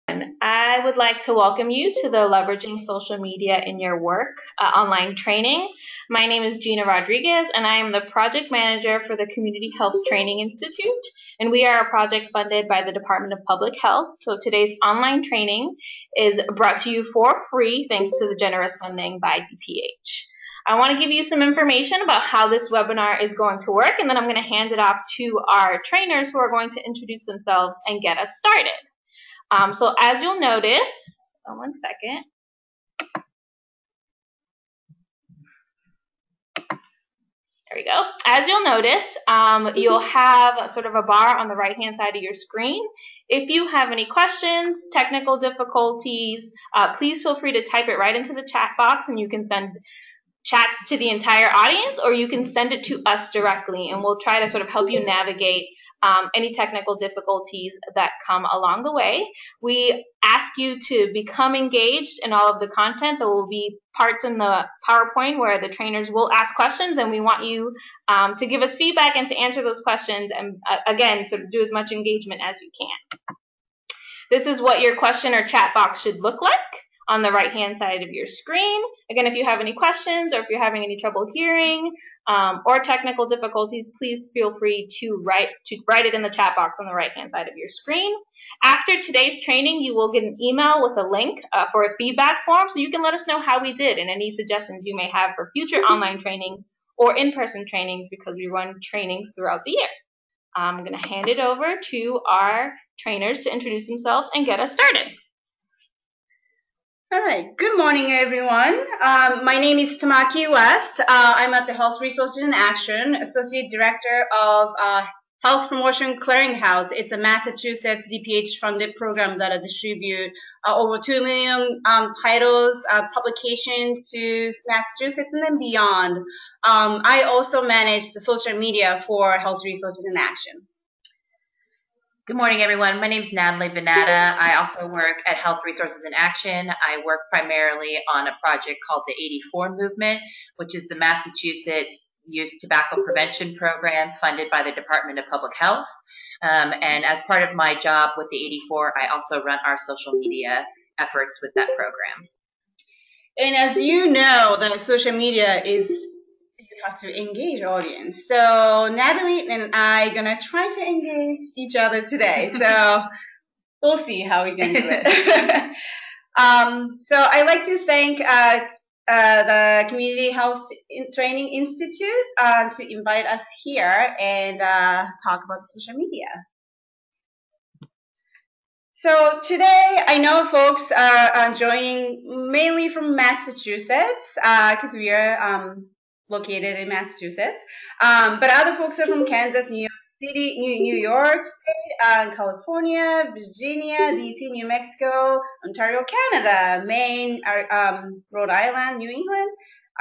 I would like to welcome you to the Leveraging Social Media in Your Work online training. My name is Gina Rodriguez, and I am the project manager for the Community Health Training Institute, and we are a project funded by the Department of Public Health. So today's online training is brought to you for free thanks to the generous funding by DPH. I want to give you some information about how this webinar is going to work, and then I'm going to hand it off to our trainers who are going to introduce themselves and get us started. So as you'll notice, one second. There we go. As you'll notice, you'll have sort of a bar on the right-hand side of your screen. If you have any questions, technical difficulties, please feel free to type it right into the chat box, and you can send chats to the entire audience, or you can send it to us directly, and we'll try to sort of help you navigate any technical difficulties that come along the way. We ask you to become engaged in all of the content. There will be parts in the PowerPoint where the trainers will ask questions, and we want you to give us feedback and to answer those questions, and again, sort of do as much engagement as you can. This is what your question or chat box should look like on the right-hand side of your screen. Again, if you have any questions or if you're having any trouble hearing or technical difficulties, please feel free to write it in the chat box on the right-hand side of your screen. After today's training, you will get an email with a link for a feedback form, so you can let us know how we did and any suggestions you may have for future online trainings or in-person trainings, because we run trainings throughout the year. I'm going to hand it over to our trainers to introduce themselves and get us started. All right. Good morning, everyone. My name is Tamaki West. I'm at the Health Resources in Action, Associate Director of Health Promotion Clearinghouse. It's a Massachusetts DPH-funded program that distributes over 2 million titles, publications to Massachusetts and then beyond. I also manage the social media for Health Resources in Action. Good morning, everyone. My name is Natalie Venata. I also work at Health Resources in Action. I work primarily on a project called the 84 Movement, which is the Massachusetts Youth Tobacco Prevention Program funded by the Department of Public Health. And as part of my job with the 84, I also run our social media efforts with that program. And as you know, the social media is have to engage audience. So Natalie and I gonna try to engage each other today. So we'll see how we can do it. So I'd like to thank the Community Health Training Institute to invite us here and talk about social media. So today, I know folks are joining mainly from Massachusetts because we are located in Massachusetts, but other folks are from Kansas, New York City, New York State, California, Virginia, DC, New Mexico, Ontario, Canada, Maine, Rhode Island, New England,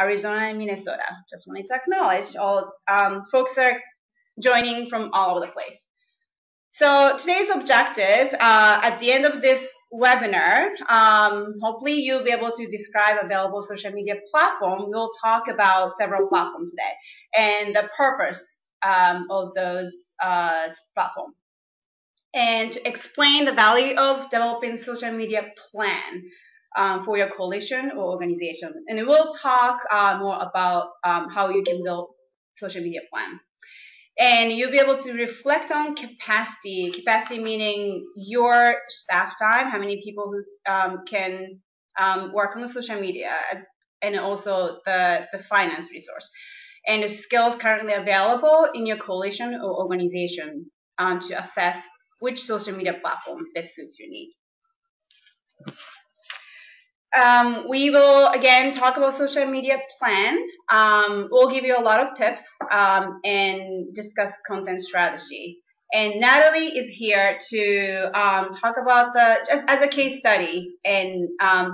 Arizona, and Minnesota. Just wanted to acknowledge all folks are joining from all over the place. So today's objective, at the end of this webinar, hopefully you'll be able to describe available social media platform. We'll talk about several platforms today and the purpose of those platforms, and to explain the value of developing social media plan for your coalition or organization. And we'll talk more about how you can build social media plan. And you'll be able to reflect on capacity meaning your staff time, how many people who can work on the social media, and also the finance resource, and the skills currently available in your coalition or organization to assess which social media platform best suits your need. We will, again, talk about social media plan. We'll give you a lot of tips and discuss content strategy. And Natalie is here to talk about just as a case study and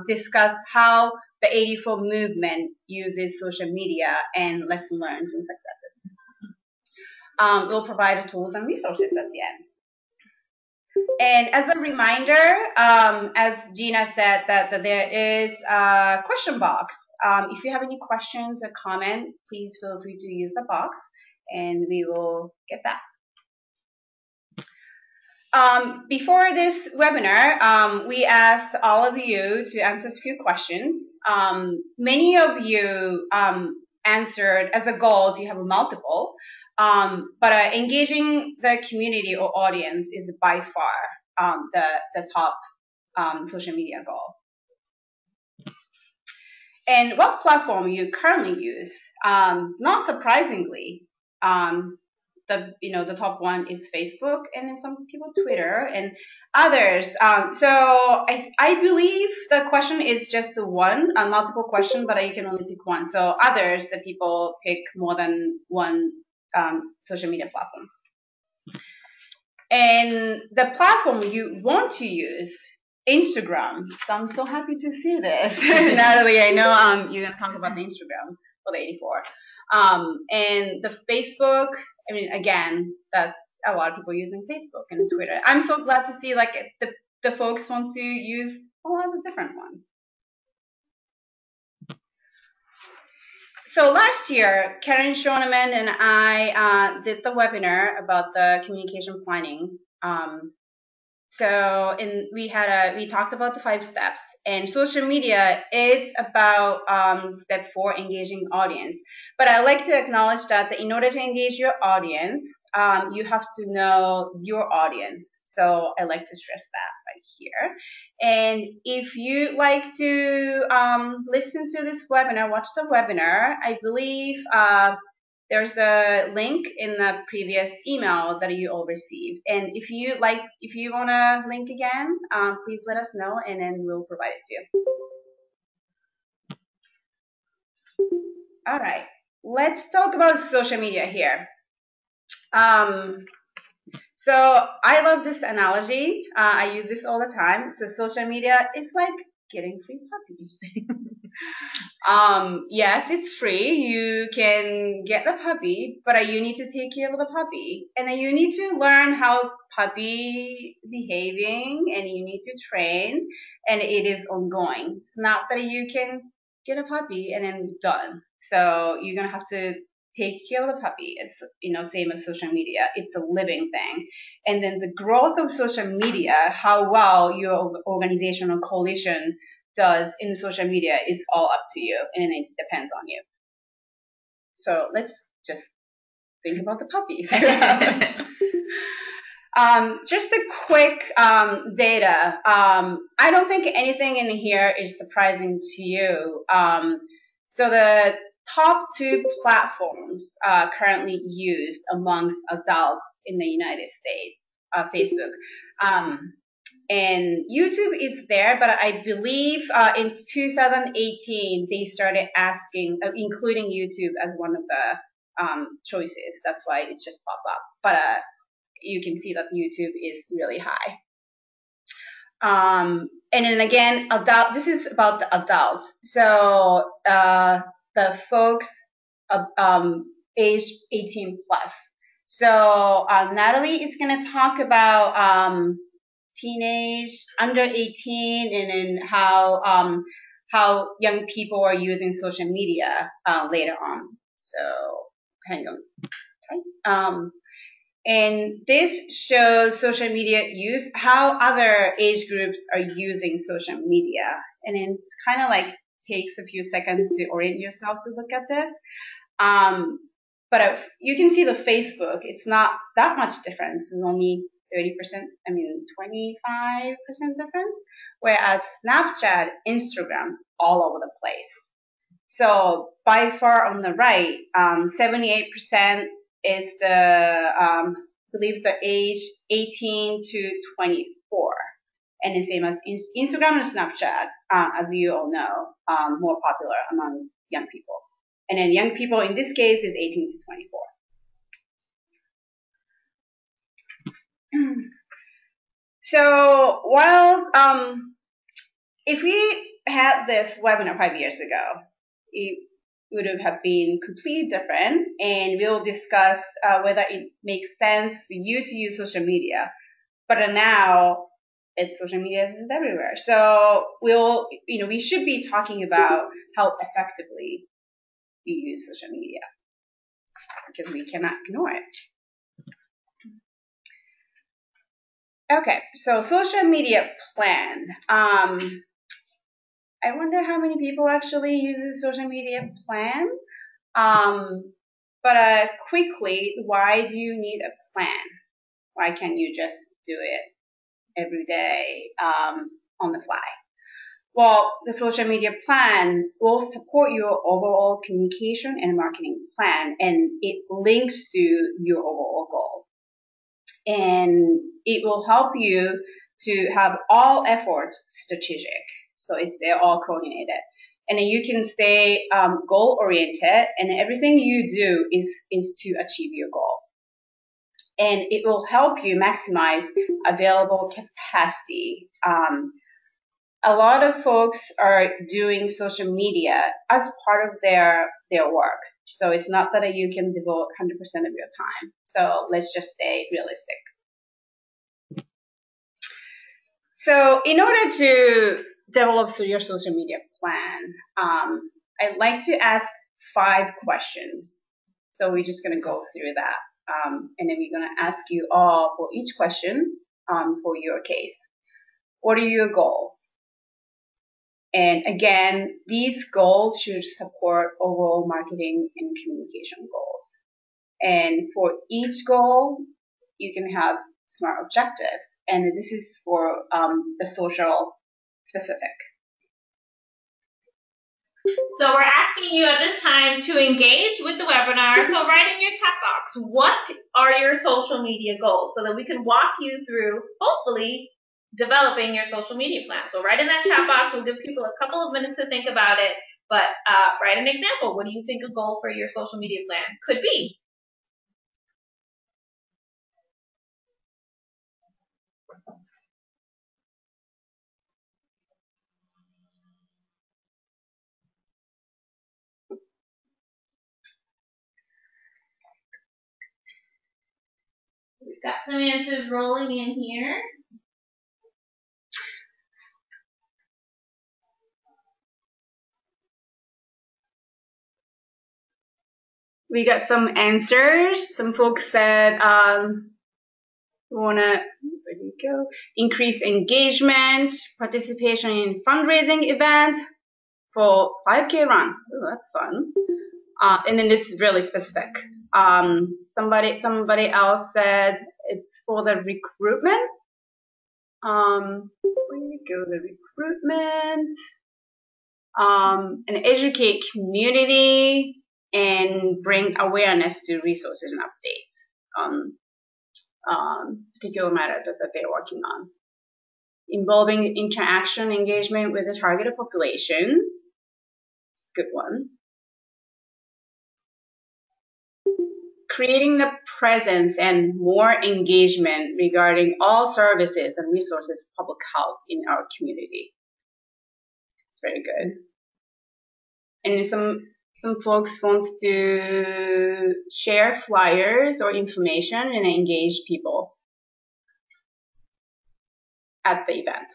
discuss how the 84 movement uses social media and lesson learned and successes. We'll provide the tools and resources at the end. And as a reminder, as Gina said, that there is a question box. If you have any questions or comment, please feel free to use the box, and we will get that. Before this webinar, we asked all of you to answer a few questions. Many of you answered as a goal you have a multiple, but engaging the community or audience is by far the top social media goal. And what platform you currently use? Not surprisingly, the top one is Facebook, and then some people Twitter and others. So I believe the question is just one, a multiple question, but you can only pick one. So others, the people pick more than one social media platform. And the platform you want to use, Instagram. So I'm so happy to see this. Natalie, I know you're going to talk about the Instagram for the 84. And the Facebook, I mean, again, that's a lot of people using Facebook and Twitter. I'm so glad to see like the folks want to use a lot of different ones. So last year, Karen Shoneman and I did the webinar about the communication planning. We talked about the 5 steps, and social media is about step 4, engaging audience. But I like to acknowledge that in order to engage your audience, you have to know your audience. So I like to stress that right here. And if you like to listen to this webinar, watch the webinar, I believe there's a link in the previous email that you all received. And if you want a link again, please let us know, and then we'll provide it to you. All right, let's talk about social media here. So I love this analogy. I use this all the time. So social media is like getting free puppies. Yes, it's free. You can get the puppy, but you need to take care of the puppy. And then you need to learn how puppy behaving, and you need to train, and it is ongoing. It's not that you can get a puppy and then done. So you're going to have to take care of the puppy. It's, same as social media. It's a living thing. And then the growth of social media, how well your organization or coalition does in social media is all up to you, and it depends on you. So let's just think about the puppies. Just a quick data. I don't think anything in here is surprising to you. So the top 2 platforms currently used amongst adults in the United States, Facebook. And YouTube is there, but I believe in 2018 they started asking, including YouTube as one of the choices. That's why it just popped up. But you can see that YouTube is really high. And then again, this is about the adults. So the folks age 18 plus. So Natalie is going to talk about teenage, under 18, and then how young people are using social media later on. So hang on. And this shows social media use, how other age groups are using social media. And it's kind of like takes a few seconds to orient yourself to look at this. But you can see the Facebook, it's not that much difference. It's only 30%, 25% difference. Whereas Snapchat, Instagram, all over the place. So by far on the right, 78% is I believe the age 18 to 24. And the same as Instagram and Snapchat, as you all know, more popular among young people. And then young people in this case is 18 to 24. So while if we had this webinar 5 years ago, it would have been completely different, and we'll discuss whether it makes sense for you to use social media. But now social media is everywhere. So we should be talking about how effectively we use social media, because we cannot ignore it. Okay, so social media plan. I wonder how many people actually use the social media plan. But quickly, why do you need a plan? Why can't you just do it every day on the fly? Well, the social media plan will support your overall communication and marketing plan, and it links to your overall goal. And it will help you to have all efforts strategic. So they're all coordinated. And then you can stay goal oriented, and everything you do is to achieve your goal. And it will help you maximize available capacity. A lot of folks are doing social media as part of their work. So it's not that you can devote 100% of your time. So let's just stay realistic. So in order to develop your social media plan, I'd like to ask 5 questions. So we're just going to go through that. And then we're going to ask you all for each question for your case. What are your goals? And again, these goals should support overall marketing and communication goals. And for each goal, you can have SMART objectives. And this is for the social specific. So we're asking you at this time to engage with the webinar. So write in your chat box, what are your social media goals? So that we can walk you through, hopefully, developing your social media plan. So write in that chat box. We'll give people a couple of minutes to think about it. But write an example. What do you think a goal for your social media plan could be? We've got some answers rolling in here. We got some answers. Some folks said we want to, where do you go? Increase engagement, participation in fundraising event for 5K run. Oh, that's fun. And then this is really specific. Somebody else said it's for the recruitment. Where do you go? The recruitment. And educate community and bring awareness to resources and updates on particular matter that they're working on. Involving interaction engagement with the targeted population. It's a good one. Creating the presence and more engagement regarding all services and resources of public health in our community. It's very good. And some folks want to share flyers or information and engage people at the event.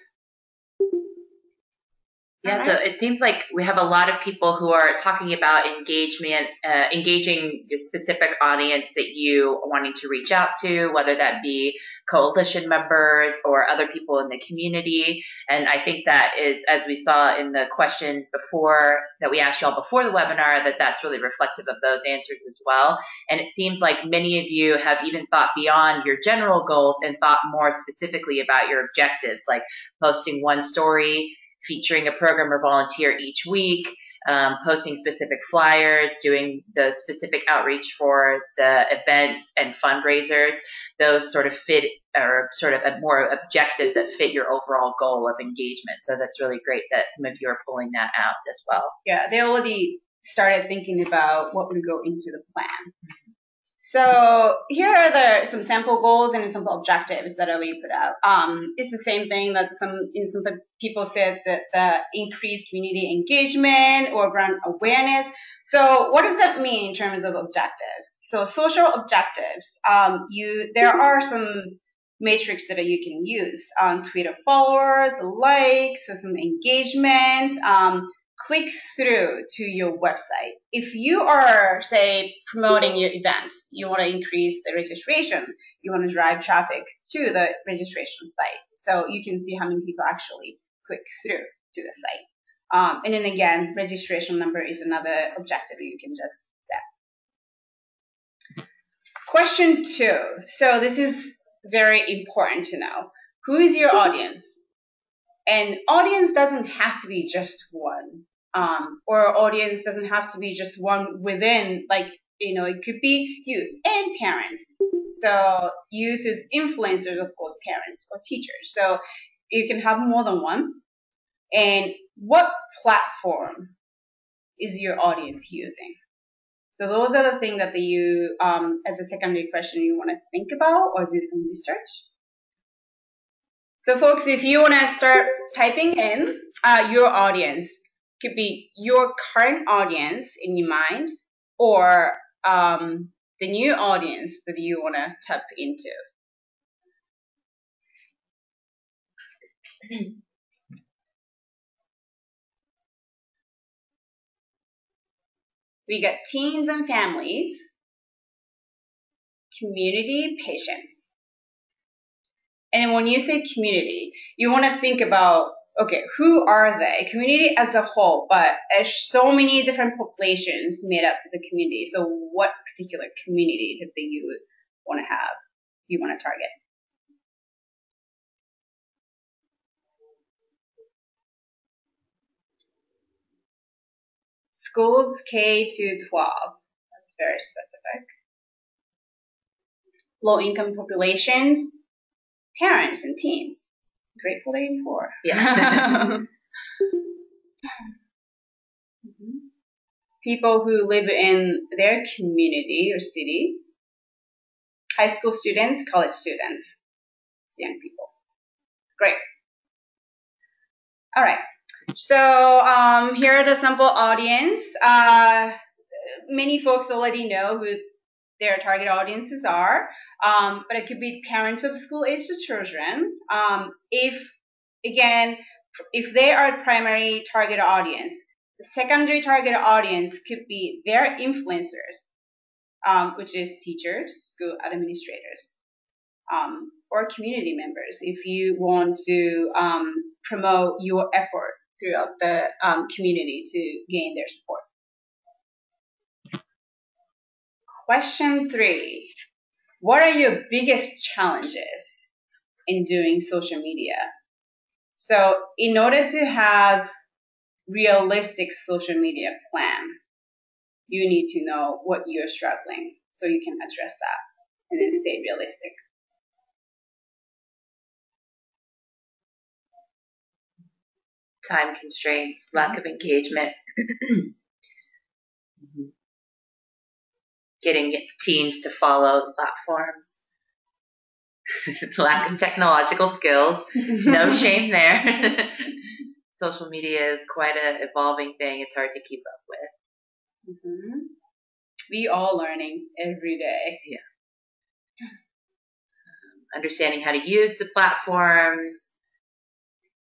Yeah, so it seems like we have a lot of people who are talking about engagement, engaging your specific audience that you are wanting to reach out to, whether that be coalition members or other people in the community. And I think that is, as we saw in the questions before that we asked you all before the webinar, that's really reflective of those answers as well. And it seems like many of you have even thought beyond your general goals and thought more specifically about your objectives, like posting one story featuring a program or volunteer each week, posting specific flyers, doing the specific outreach for the events and fundraisers. Those sort of fit, or sort of more objectives that fit your overall goal of engagement. So that's really great that some of you are pulling that out as well. Yeah, they already started thinking about what would go into the plan. So here are some sample goals and some objectives that we put out. It's the same thing that some people said, that the increased community engagement or brand awareness. So what does that mean in terms of objectives? So social objectives, there are some matrix that you can use on Twitter followers, likes, so some engagement, click through to your website. If you are, say, promoting your event, you want to increase the registration, you want to drive traffic to the registration site, so you can see how many people actually click through to the site. And then again, registration number is another objective you can just set. Question 2. So this is very important to know. Who is your audience? And audience doesn't have to be just one, or audience doesn't have to be just one within, like, it could be youth and parents. So youth is influencers, of course, parents or teachers. So you can have more than one. And what platform is your audience using? So those are the things that you, as a secondary question, you want to think about or do some research. So folks, if you want to start typing in your audience, could be your current audience in your mind, or the new audience that you want to tap into. We got teens and families, community, patients. And when you say community, you want to think about, okay, who are they? Community as a whole, but there's so many different populations made up the community. So what particular community that you want to have, you want to target? Schools K to 12. That's very specific. Low-income populations, parents and teens. Grateful 84. Yeah. People who live in their community or city. High school students, college students. It's young people. Great. All right. So here are the sample audience. Many folks already know who their target audiences are, but it could be parents of school-aged children. If they are primary target audience, the secondary target audience could be their influencers, which is teachers, school administrators, or community members if you want to promote your effort throughout the community to gain their support. Question 3. What are your biggest challenges in doing social media? So in order to have realistic social media plan, you need to know what you're struggling so you can address that and then stay realistic. Time constraints, lack of engagement. Getting teens to follow the platforms. Lack of technological skills. No shame there. Social media is quite an evolving thing. It's hard to keep up with. We all learning every day. Yeah. Understanding how to use the platforms.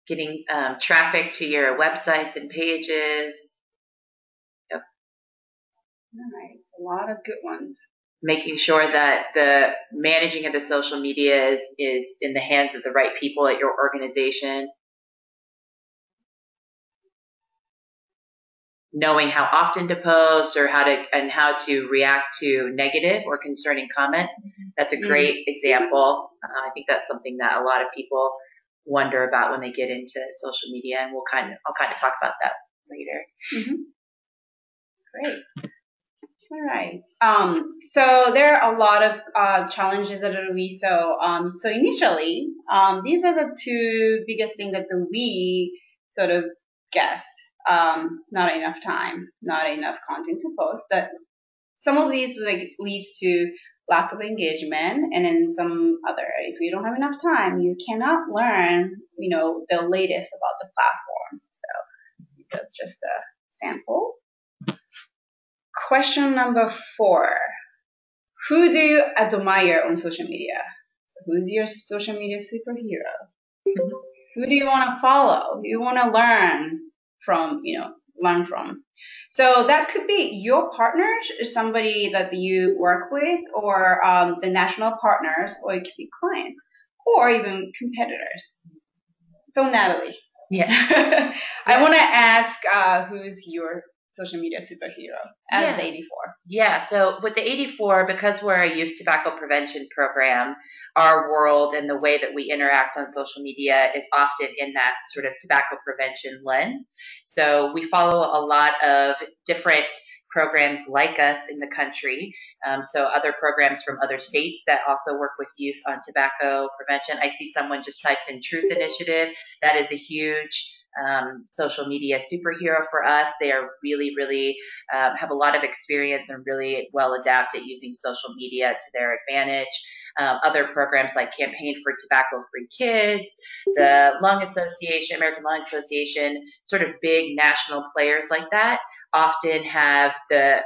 Getting traffic to your websites and pages. Yep. All right, a lot of good ones. Making sure that the managing of the social media is in the hands of the right people at your organization. Knowing how often to post or how to react to negative or concerning comments. That's a great example. I think that's something that a lot of people wonder about when they get into social media, and I'll kind of talk about that later. Great. All right. So there are a lot of challenges that we saw. So initially, these are the two biggest things that we sort of guessed. Not enough time, not enough content to post. That some of these leads to lack of engagement, and then some other. If you don't have enough time, you cannot learn, the latest about the platforms. So these are just a sample. Question number 4. Who do you admire on social media? So who's your social media superhero? Who do you want to follow? Who you want to learn from, learn from. So that could be your partners, somebody that you work with, or the national partners, or it could be clients, or even competitors. So Natalie, Yeah. I want to ask who's your social media superhero as the 84? Yeah, so with the 84, because we're a youth tobacco prevention program, our world and the way that we interact on social media is often in that sort of tobacco prevention lens. So we follow a lot of different programs like us in the country. So other programs from other states that also work with youth on tobacco prevention. I see someone just typed in Truth Initiative. That is a huge social media superhero for us. They are really have a lot of experience and really well adapted using social media to their advantage. Other programs like Campaign for Tobacco-Free Kids, the Lung Association, American Lung Association, sort of big national players like that often have the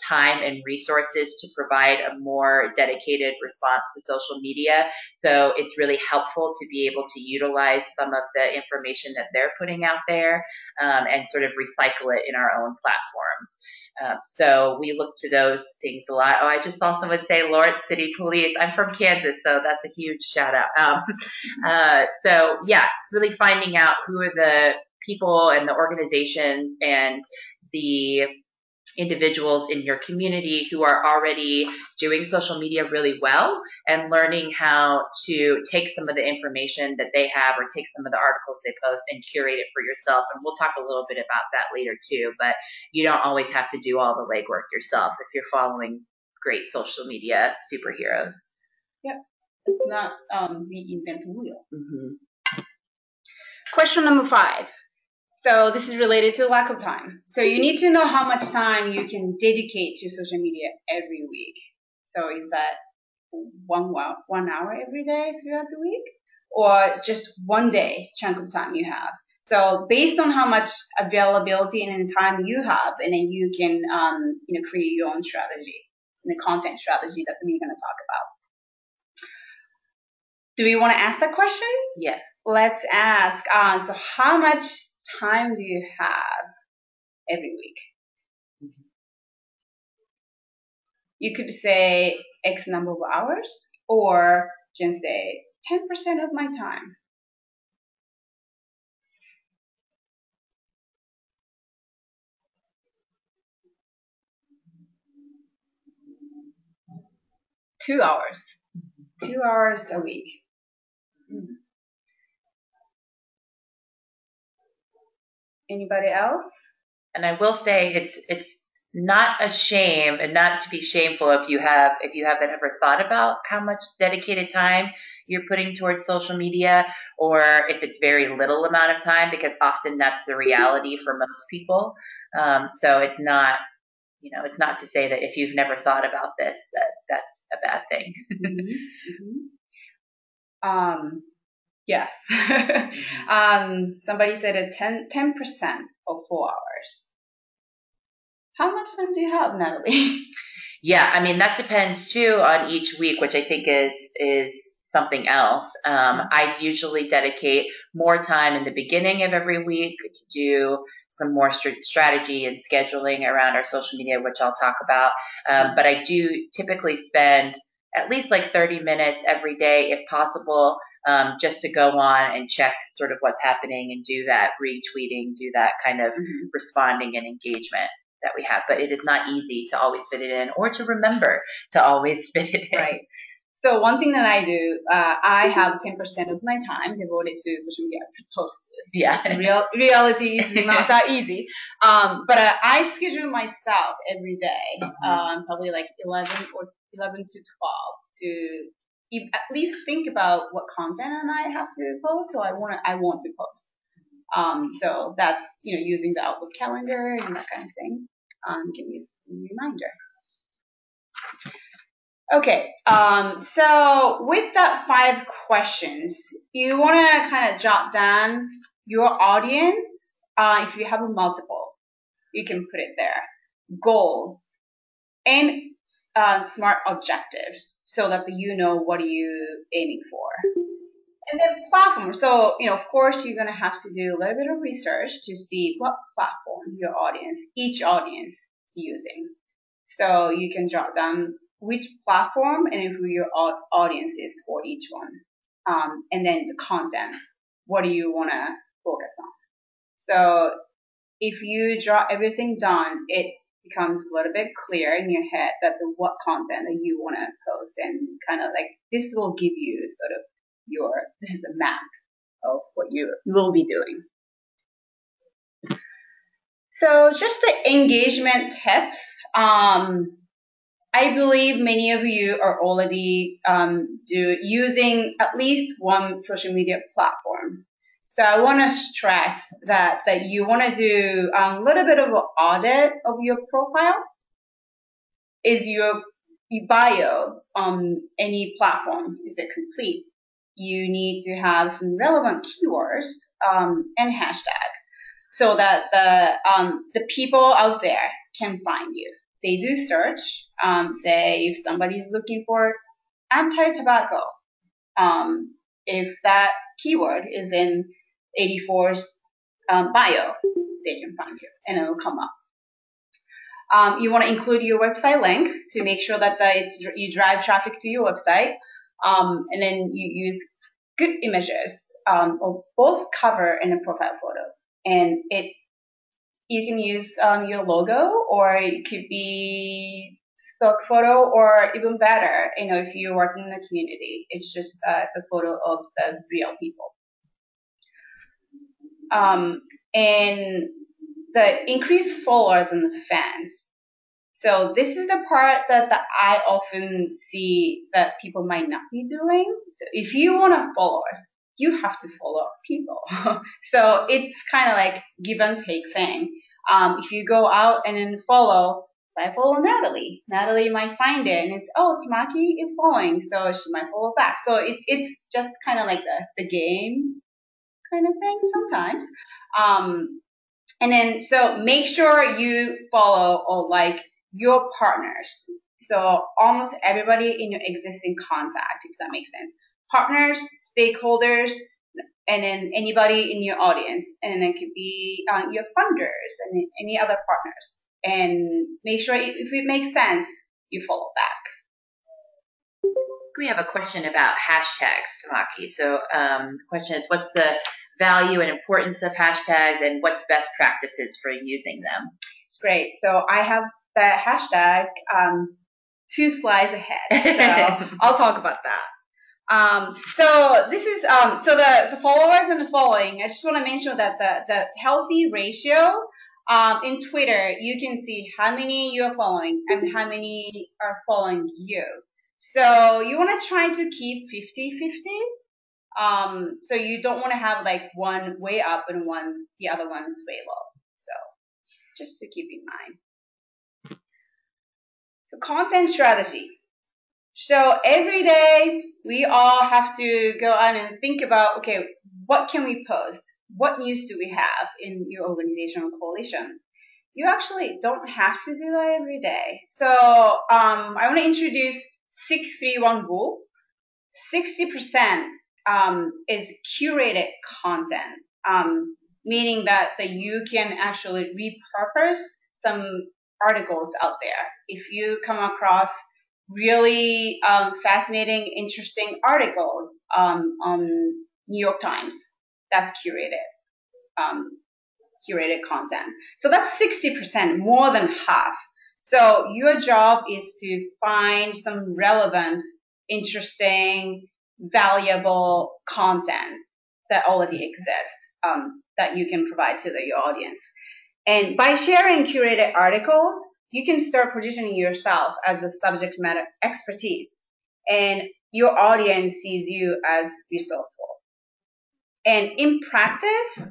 time and resources to provide a more dedicated response to social media. So it's really helpful to be able to utilize some of the information that they're putting out there and sort of recycle it in our own platforms. So we look to those things a lot. Oh, I just saw someone say Lawrence City Police. I'm from Kansas, so that's a huge shout out. So yeah, really finding out who are the people and the organizations and the individuals in your community who are already doing social media really well and learning how to take some of the information that they have or take some of the articles they post and curate it for yourself. And we'll talk a little bit about that later too, but you don't always have to do all the legwork yourself if you're following great social media superheroes. Yep. It's not reinvent the wheel. Mm-hmm. Question number 5. So this is related to lack of time. So you need to know how much time you can dedicate to social media every week. So is that 1 hour every day throughout the week, or just one day chunk of time you have? So based on how much availability and time you have, and then you can create your own strategy, the content strategy that we're going to talk about. Do we want to ask that question? Yeah. Let's ask. So how much time do you have every week? Mm-hmm. You could say X number of hours, or you can say 10% of my time. Two hours. 2 hours a week. Mm-hmm. Anybody else? And I will say it's not a shame and not to be shameful if you haven't ever thought about how much dedicated time you're putting towards social media, or if it's very little amount of time, because often that's the reality for most people. So it's not, it's not to say that if you've never thought about this, that's a bad thing. Mm-hmm. Yes. Somebody said a 10% of 4 hours. How much time do you have, Natalie? Yeah, I mean, that depends too on each week, which I think is something else. I usually dedicate more time in the beginning of every week to do some more strategy and scheduling around our social media, which I'll talk about. But I do typically spend at least like 30 minutes every day, if possible, just to go on and check sort of what's happening and do that retweeting, do that kind of responding and engagement that we have. But it is not easy to always fit it in, or to remember to always fit it in. Right. So one thing that I do, I have 10% of my time devoted to social media. I'm supposed to. Yeah. Reality is not that easy. But I schedule myself every day, probably like 11 to 12 to at least think about what content I have to post. So I want to post. So that's, using the Outlook calendar and that kind of thing. Give me a reminder. Okay, so with that 5 questions, you want to kind of jot down your audience. If you have a multiple, you can put it there. Goals and smart objectives, so that you know what are you aiming for. And then platform. So, of course, you're going to have to do a little bit of research to see what platform each audience is using. So you can jot down which platform and who your audience is for each one. And then the content. What do you want to focus on? So if you jot everything down, it becomes a little bit clear in your head that what content that you want to post, and kind of like this will give you sort of this is a map of what you will be doing. So just the engagement tips. I believe many of you are already using at least one social media platform. So I want to stress that you want to do a little bit of an audit of your profile. Is your bio on any platform, is it complete? You need to have some relevant keywords and hashtag so that the people out there can find you. They do search, say if somebody's looking for anti-tobacco, if that keyword is in 84's bio, they can find you and it'll come up. You want to include your website link to make sure that you drive traffic to your website, and then you use good images of both cover and a profile photo, and you can use your logo, or it could be stock photo, or even better, if you're working in the community, it's just the photo of the real people. And the increased followers and the fans. So this is the part that I often see that people might not be doing. So if you want to followers, you have to follow people. So it's kind of like give and take thing. If you go out and then follow, I follow Natalie. Natalie might find it and it's, oh, Tamaki is following, so she might follow back. So it's just kind of like the game kind of thing sometimes. And then so make sure you follow or like your partners. So almost everybody in your existing contact, if that makes sense. Partners, stakeholders, and then anybody in your audience. And then it could be your funders and any other partners. And make sure if it makes sense, you follow back. We have a question about hashtags, Tamaki. So the question is, what's the value and importance of hashtags, and what's best practices for using them? It's great. So I have the hashtag 2 slides ahead. So I'll talk about that. So this is so the followers and the following. I just want to mention that the healthy ratio in Twitter, you can see how many you're following and how many are following you. So you want to try to keep 50-50. So you don't want to have like one way up and the other one's way low. So just to keep in mind. So content strategy. So every day we all have to go on and think about, okay, what can we post? What news do we have in your organization or coalition? You actually don't have to do that every day. So I want to introduce 631 rule. 60% is curated content, meaning that you can actually repurpose some articles out there. If you come across really fascinating, interesting articles on New York Times, that's curated content. So that's 60%, more than half. So your job is to find some relevant, interesting, valuable content that already exists, that you can provide to your audience. And by sharing curated articles, you can start positioning yourself as a subject matter expertise, and your audience sees you as resourceful. And in practice,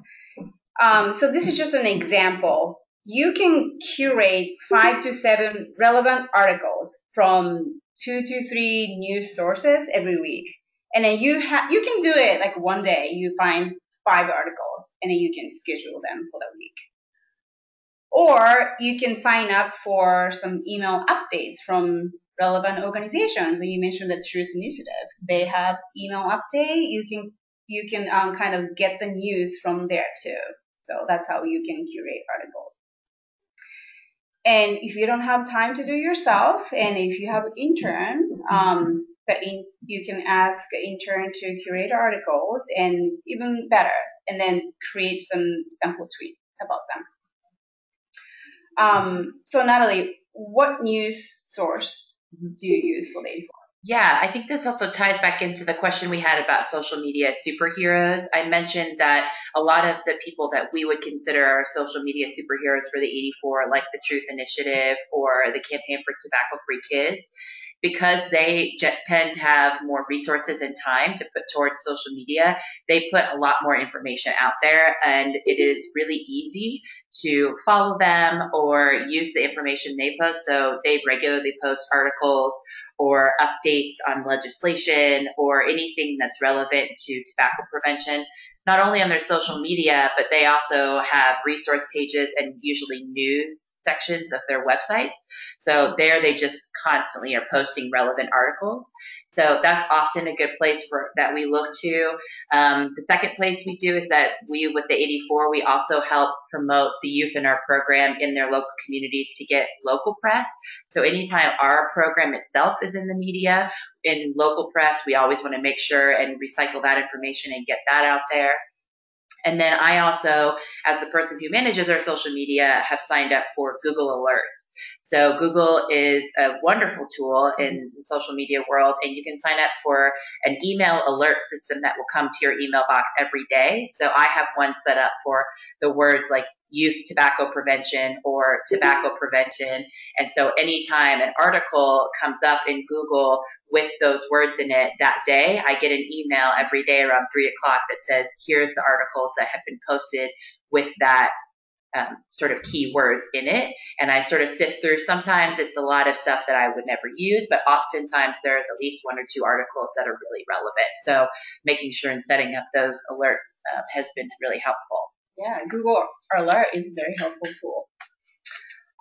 so this is just an example. You can curate 5 to 7 relevant articles from 2 to 3 news sources every week. And then you can do it like one day. You find 5 articles and then you can schedule them for the week. Or you can sign up for some email updates from relevant organizations. And you mentioned the Truth Initiative. They have email update. You can you can kind of get the news from there too. So that's how you can curate articles. And if you don't have time to do yourself, and if you have an intern, you can ask an intern to curate articles, and even better, and then create some sample tweet about them. So Natalie, what news source do you use for the 84? Yeah, I think this also ties back into the question we had about social media superheroes. I mentioned that a lot of the people that we would consider our social media superheroes for the 84, like the Truth Initiative or the Campaign for Tobacco-Free Kids, because they tend to have more resources and time to put towards social media, they put a lot more information out there, and it is really easy to follow them or use the information they post. So they regularly post articles or updates on legislation or anything that's relevant to tobacco prevention, not only on their social media, but they also have resource pages and usually news sections of their websites. So there they just constantly are posting relevant articles. So that's often a good place that we look to. The second place we do is that with the 84, we also help promote the youth in our program in their local communities to get local press. So anytime our program itself is in the media, in local press, we always want to make sure and recycle that information and get that out there. And then I also, as the person who manages our social media, have signed up for Google Alerts. So Google is a wonderful tool in the social media world, and you can sign up for an email alert system that will come to your email box every day. So I have one set up for the words like youth tobacco prevention or tobacco prevention. And so anytime an article comes up in Google with those words in it that day, I get an email every day around 3 o'clock that says, here's the articles that have been posted with that sort of keywords in it. And I sort of sift through. Sometimes it's a lot of stuff that I would never use, but oftentimes there's at least 1 or 2 articles that are really relevant. So making sure and setting up those alerts has been really helpful. Yeah, Google Alert is a very helpful tool.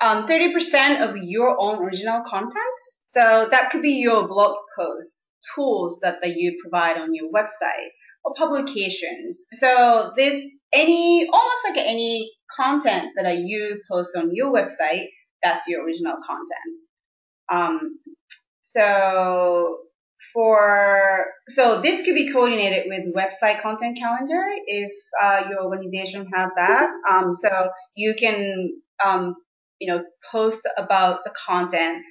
30% of your own original content. So that could be your blog posts, tools that you provide on your website, or publications. So this almost like any content that you post on your website, that's your original content. So this could be coordinated with website content calendar if your organization have that. So you can post about the content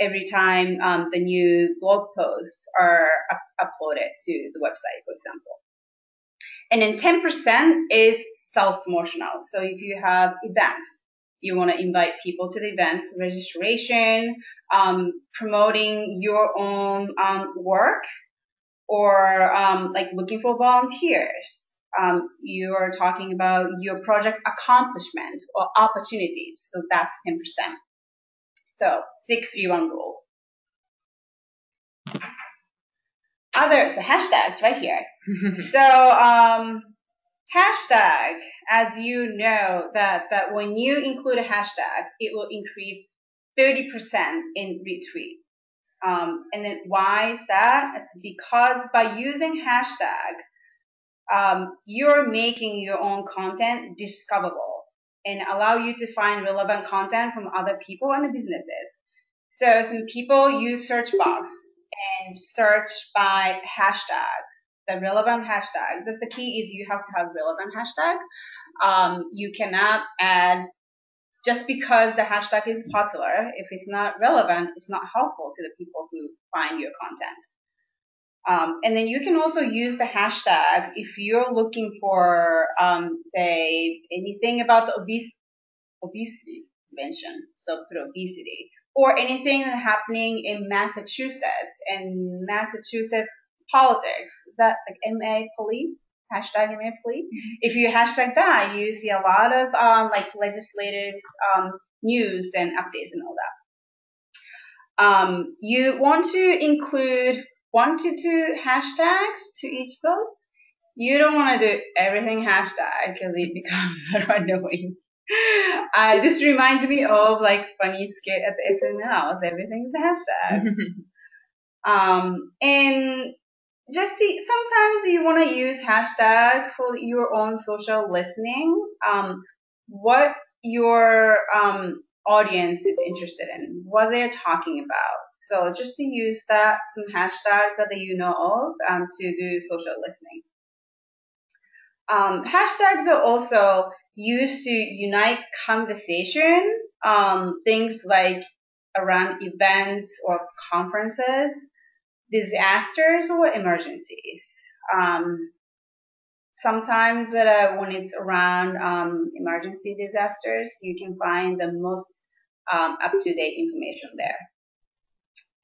every time the new blog posts are uploaded to the website, for example. And then 10% is self-promotional. So if you have events, you want to invite people to the event, registration, promoting your own work, or like looking for volunteers. You are talking about your project accomplishment or opportunities. So that's 10%. So 631 rules. So hashtags right here. So hashtag, as you know, that when you include a hashtag, it will increase 30% in retweet. And then why is that? It's because by using hashtag, you're making your own content discoverable and allow you to find relevant content from other people and businesses. So some people use search box and search by hashtag, the relevant hashtag. The key is you have to have relevant hashtag. You cannot add just because the hashtag is popular. If it's not relevant, it's not helpful to the people who find your content. And then you can also use the hashtag if you're looking for, say, anything about the obesity prevention. So put obesity. Or anything happening in Massachusetts and Massachusetts politics. Is that like MA police? Hashtag MA police? Mm-hmm. If you hashtag that, you see a lot of like legislative news and updates and all that. You want to include 1 to 2 hashtags to each post. You don't want to do everything hashtag because it becomes annoying. This reminds me of like funny skit at the SNL. Everything's a hashtag. And sometimes you want to use hashtag for your own social listening. What your audience is interested in, what they're talking about. So just to use some hashtag that you know of to do social listening. Hashtags are also used to unite conversation, things like around events or conferences, disasters or emergencies. Sometimes when it's around emergency disasters, you can find the most up-to-date information there.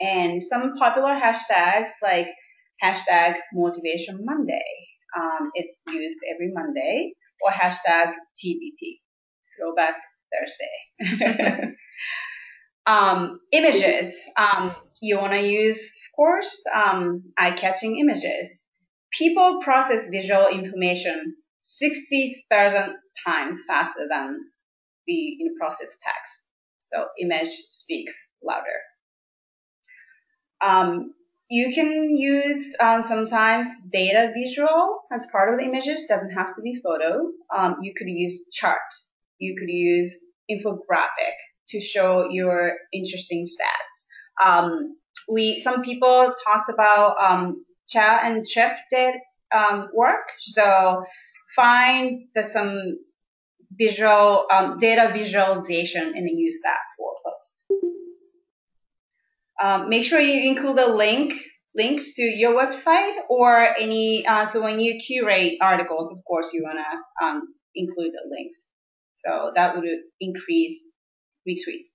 And some popular hashtags like hashtag Motivation Monday. It's used every Monday, or hashtag TBT, Throwback Thursday. Images. You want to use, of course, eye-catching images. People process visual information 60,000 times faster than we process text. So image speaks louder. You can use sometimes data visual as part of the images. Doesn't have to be photo. You could use chart. You could use infographic to show your interesting stats. Some people talked about Chow and Chip did work. So find some visual data visualization and use that for post. Make sure you include the links to your website or any. So when you curate articles, of course, you wanna include the links. So that would increase retweets.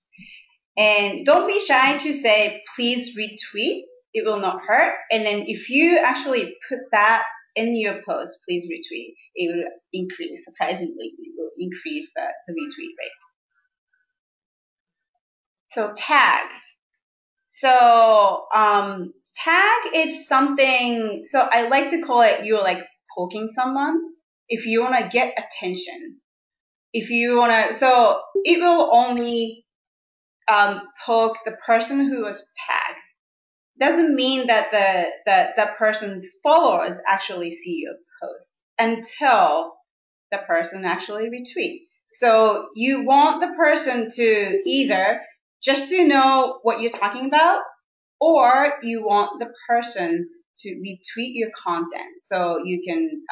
And don't be shy to say, please retweet. It will not hurt. And then if you actually put that in your post, please retweet. It will increase, surprisingly, it will increase the retweet rate. So tag. So tag is something, so I like to call it you're like poking someone. If you want to get attention. If you want to, so it will only poke the person who was tagged. Doesn't mean that that person's followers actually see your post until the person actually retweet. So you want the person to either just to know what you're talking about, or you want the person to retweet your content so you can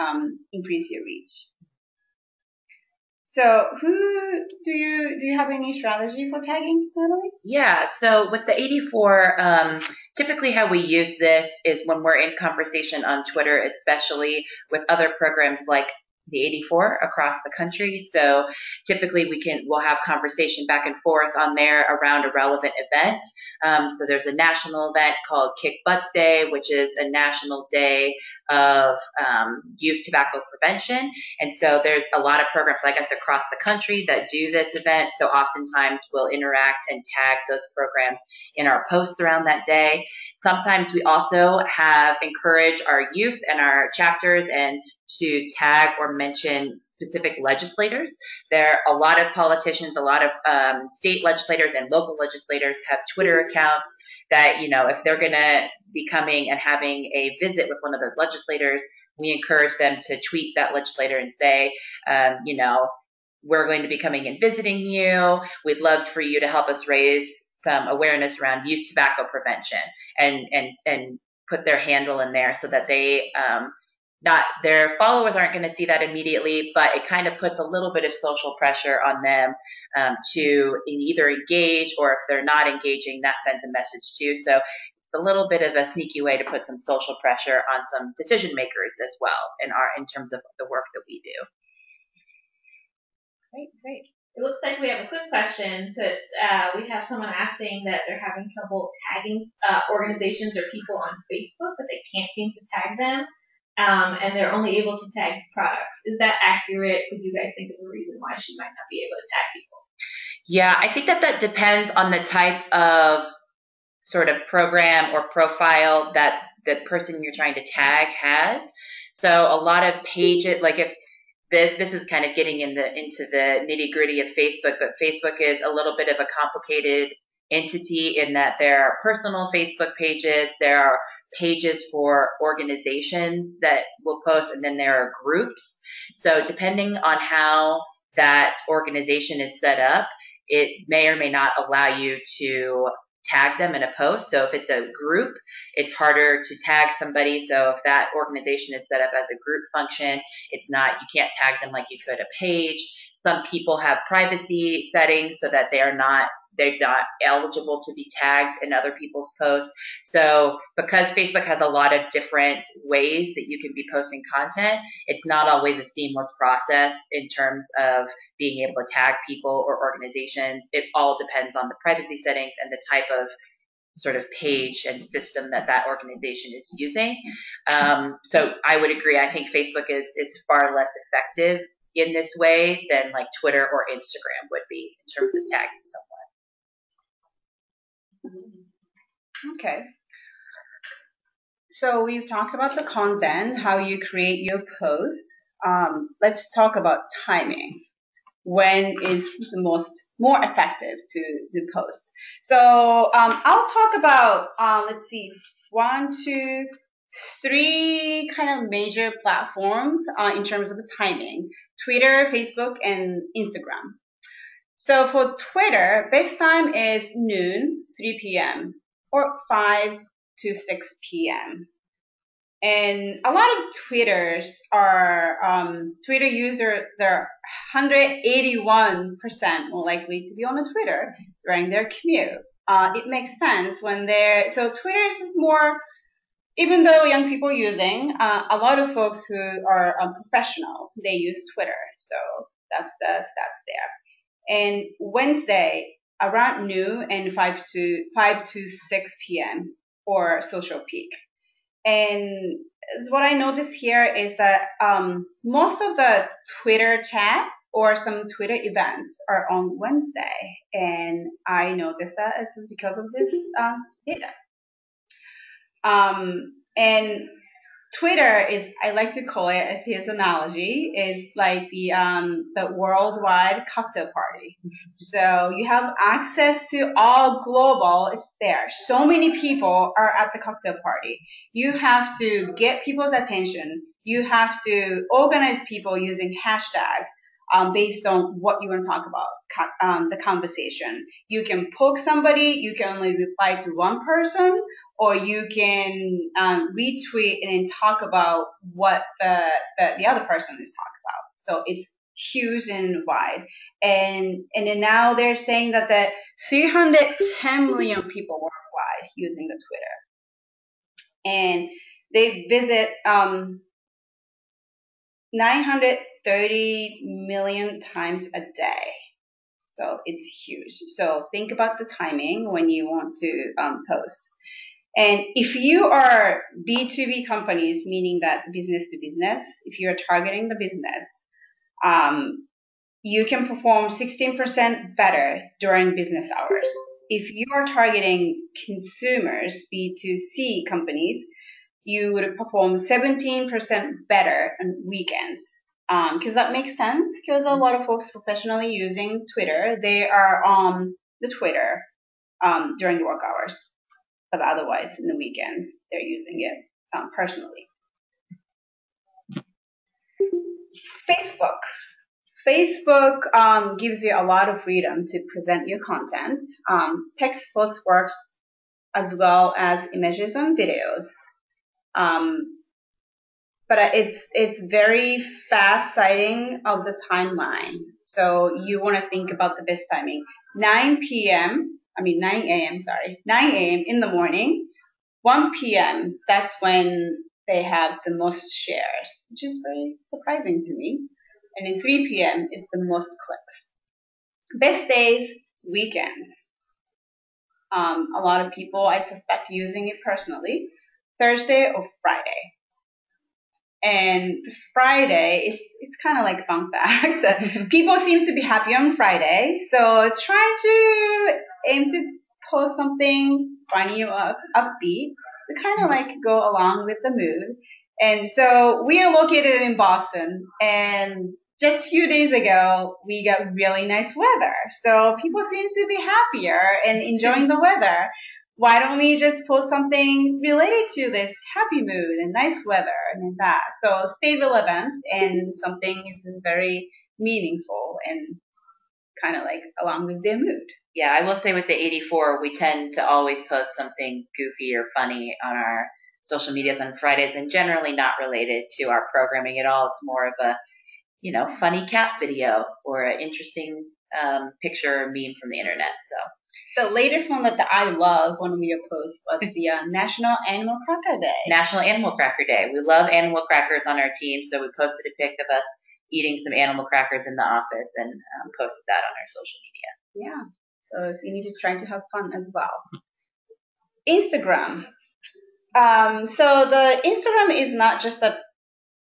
increase your reach. So do you have any strategy for tagging, Natalie? Yeah, so with the 84, typically how we use this is when we're in conversation on Twitter, especially with other programs like the 84 across the country. So typically we'll have conversation back and forth on there around a relevant event. So there's a national event called Kick Butts Day, which is a national day of youth tobacco prevention. And so there's a lot of programs, like I said, across the country that do this event. So oftentimes we'll interact and tag those programs in our posts around that day. Sometimes we also encourage our youth and our chapters and to tag or mention specific legislators. There are a lot of politicians, a lot of state legislators and local legislators have Twitter accounts that, if they're going to be coming and having a visit with one of those legislators, we encourage them to tweet that legislator and say, we're going to be coming and visiting you. We'd love for you to help us raise some awareness around youth tobacco prevention, and put their handle in there so that their followers aren't going to see that immediately, but it kind of puts a little bit of social pressure on them to either engage, or if they're not engaging, that sends a message too. So it's a little bit of a sneaky way to put some social pressure on some decision makers as well in terms of the work that we do. Great. It looks like we have a quick question. We have someone asking that they're having trouble tagging organizations or people on Facebook, but they can't seem to tag them. And they're only able to tag products. Is that accurate? Could you guys think of a reason why she might not be able to tag people? Yeah, I think that depends on the type of sort of program or profile that the person you're trying to tag has. So a lot of pages, like if this is kind of getting into the nitty gritty of Facebook, but Facebook is a little bit of a complicated entity in that there are personal Facebook pages, there are pages for organizations that will post, and then there are groups. So depending on how that organization is set up, it may or may not allow you to tag them in a post. So if it's a group, it's harder to tag somebody. So if that organization is set up as a group function, it's not, you can't tag them like you could a page. Some people have privacy settings so that they're not eligible to be tagged in other people's posts. So because Facebook has a lot of different ways that you can be posting content, it's not always a seamless process in terms of being able to tag people or organizations. It all depends on the privacy settings and the type of sort of page and system that that organization is using. So I would agree. I think Facebook is far less effective in this way than like Twitter or Instagram would be in terms of tagging someone. Okay. So we've talked about the content, how you create your post. Let's talk about timing. When is the more effective to post? So I'll talk about let's see, 1, 2, 3 kind of major platforms in terms of the timing: Twitter, Facebook, and Instagram. So for Twitter, best time is noon, 3 p.m. or 5 to 6 p.m. And a lot of Twitter users are 181% more likely to be on a Twitter during their commute. It makes sense so Twitter is more, even though young people are using, a lot of folks who are professional, they use Twitter. So that's the stats there. And Wednesday, around noon and 5 to 6 p.m. or social peak. And what I notice here is that most of the Twitter chat or some Twitter events are on Wednesday. And I noticed that is because of this data. And Twitter is, I like to call it, as his analogy, is like the worldwide cocktail party. So you have access to all global, it's there. So many people are at the cocktail party. You have to get people's attention. You have to organize people using hashtag based on what you want to talk about, the conversation. You can poke somebody, you can only reply to one person, or you can retweet and talk about what the other person is talking about. So it's huge and wide. And then now they're saying that the 310 million people worldwide using the Twitter. And they visit 930 million times a day. So it's huge. So think about the timing when you want to post. And if you are B2B companies, meaning that business to business, if you're targeting the business, you can perform 16% better during business hours. If you are targeting consumers, B2C companies, you would perform 17% better on weekends. Because that makes sense, because a lot of folks professionally using Twitter, they are on the Twitter during the work hours. But otherwise, in the weekends, they're using it personally. Facebook gives you a lot of freedom to present your content. Text post works as well as images and videos. But it's very fast citing of the timeline. So you want to think about the best timing. 9 a.m. in the morning, 1 p.m. That's when they have the most shares, which is very surprising to me. And in 3 p.m. is the most clicks. Best days, weekends. A lot of people, I suspect, using it personally, Thursday or Friday. And Friday, it's kind of like fun fact. People seem to be happy on Friday, so try to aim to post something funny or upbeat to kind of like go along with the mood. And so we are located in Boston, and just a few days ago, we got really nice weather. So people seem to be happier and enjoying the weather. why don't we just post something related to this happy mood and nice weather and that? So stay relevant and something is very meaningful and kind of like along with their mood. Yeah, I will say with the 84, we tend to always post something goofy or funny on our social medias on Fridays, and generally not related to our programming at all. It's more of a, funny cat video or an interesting picture or meme from the internet. So the latest one that I love, one of your posts, was the National Animal Cracker Day. National Animal Cracker Day. We love animal crackers on our team, so we posted a pic of us eating some animal crackers in the office and posted that on our social media. Yeah. So if you need to try to have fun as well. Instagram. So the Instagram is not just the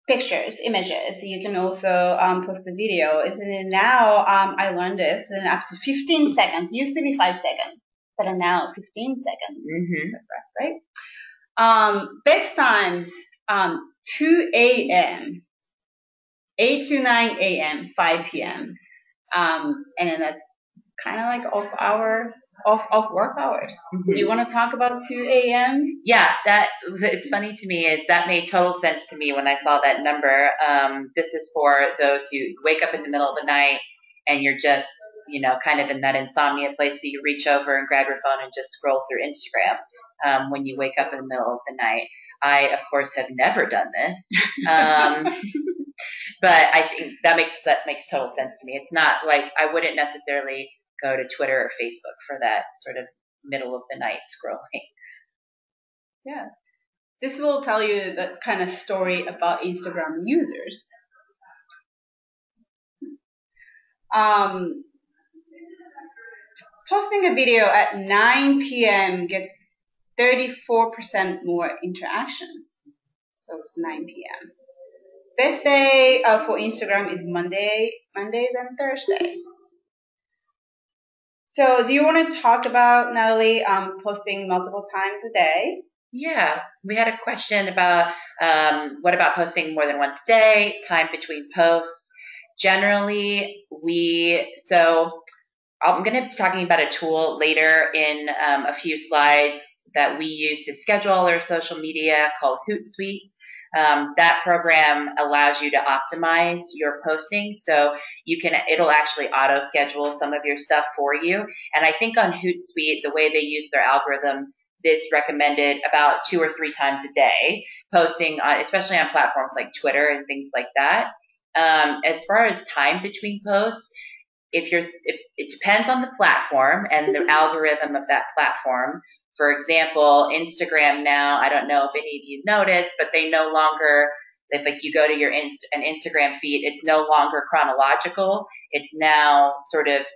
pictures, images. You can also post a video. Isn't it now? I learned this in up to 15 seconds. It used to be 5 seconds, but now 15 seconds. Mm-hmm. Right? Best times 2 a.m., 8 to 9 a.m., 5 p.m. And then that's kind of like off work hours. Mm-hmm. Do you want to talk about 2 a.m.? Yeah, it's funny to me is that made total sense to me when I saw that number. This is for those who wake up in the middle of the night and you're just, kind of in that insomnia place. So you reach over and grab your phone and just scroll through Instagram when you wake up in the middle of the night. I, of course, have never done this. But I think that makes total sense to me. It's not like I wouldn't necessarily go to Twitter or Facebook for that sort of middle of the night scrolling. Yeah. This will tell you the kind of story about Instagram users. Posting a video at 9 p.m. gets 34% more interactions. So it's 9 p.m. Best day for Instagram is Mondays and Thursday. So do you want to talk about, Natalie, posting multiple times a day? Yeah, we had a question about what about posting more than once a day, time between posts. Generally, I'm going to be talking about a tool later in a few slides that we use to schedule our social media called Hootsuite. That program allows you to optimize your posting, so it'll actually auto schedule some of your stuff for you. And I think on Hootsuite, the way they use their algorithm, it's recommended about 2 or 3 times a day posting on, especially on platforms like Twitter and things like that. As far as time between posts, it depends on the platform and the algorithm of that platform. For example, Instagram now, I don't know if any of you noticed, but they no longer, if like you go to your an Instagram feed, it's no longer chronological. It's now sort of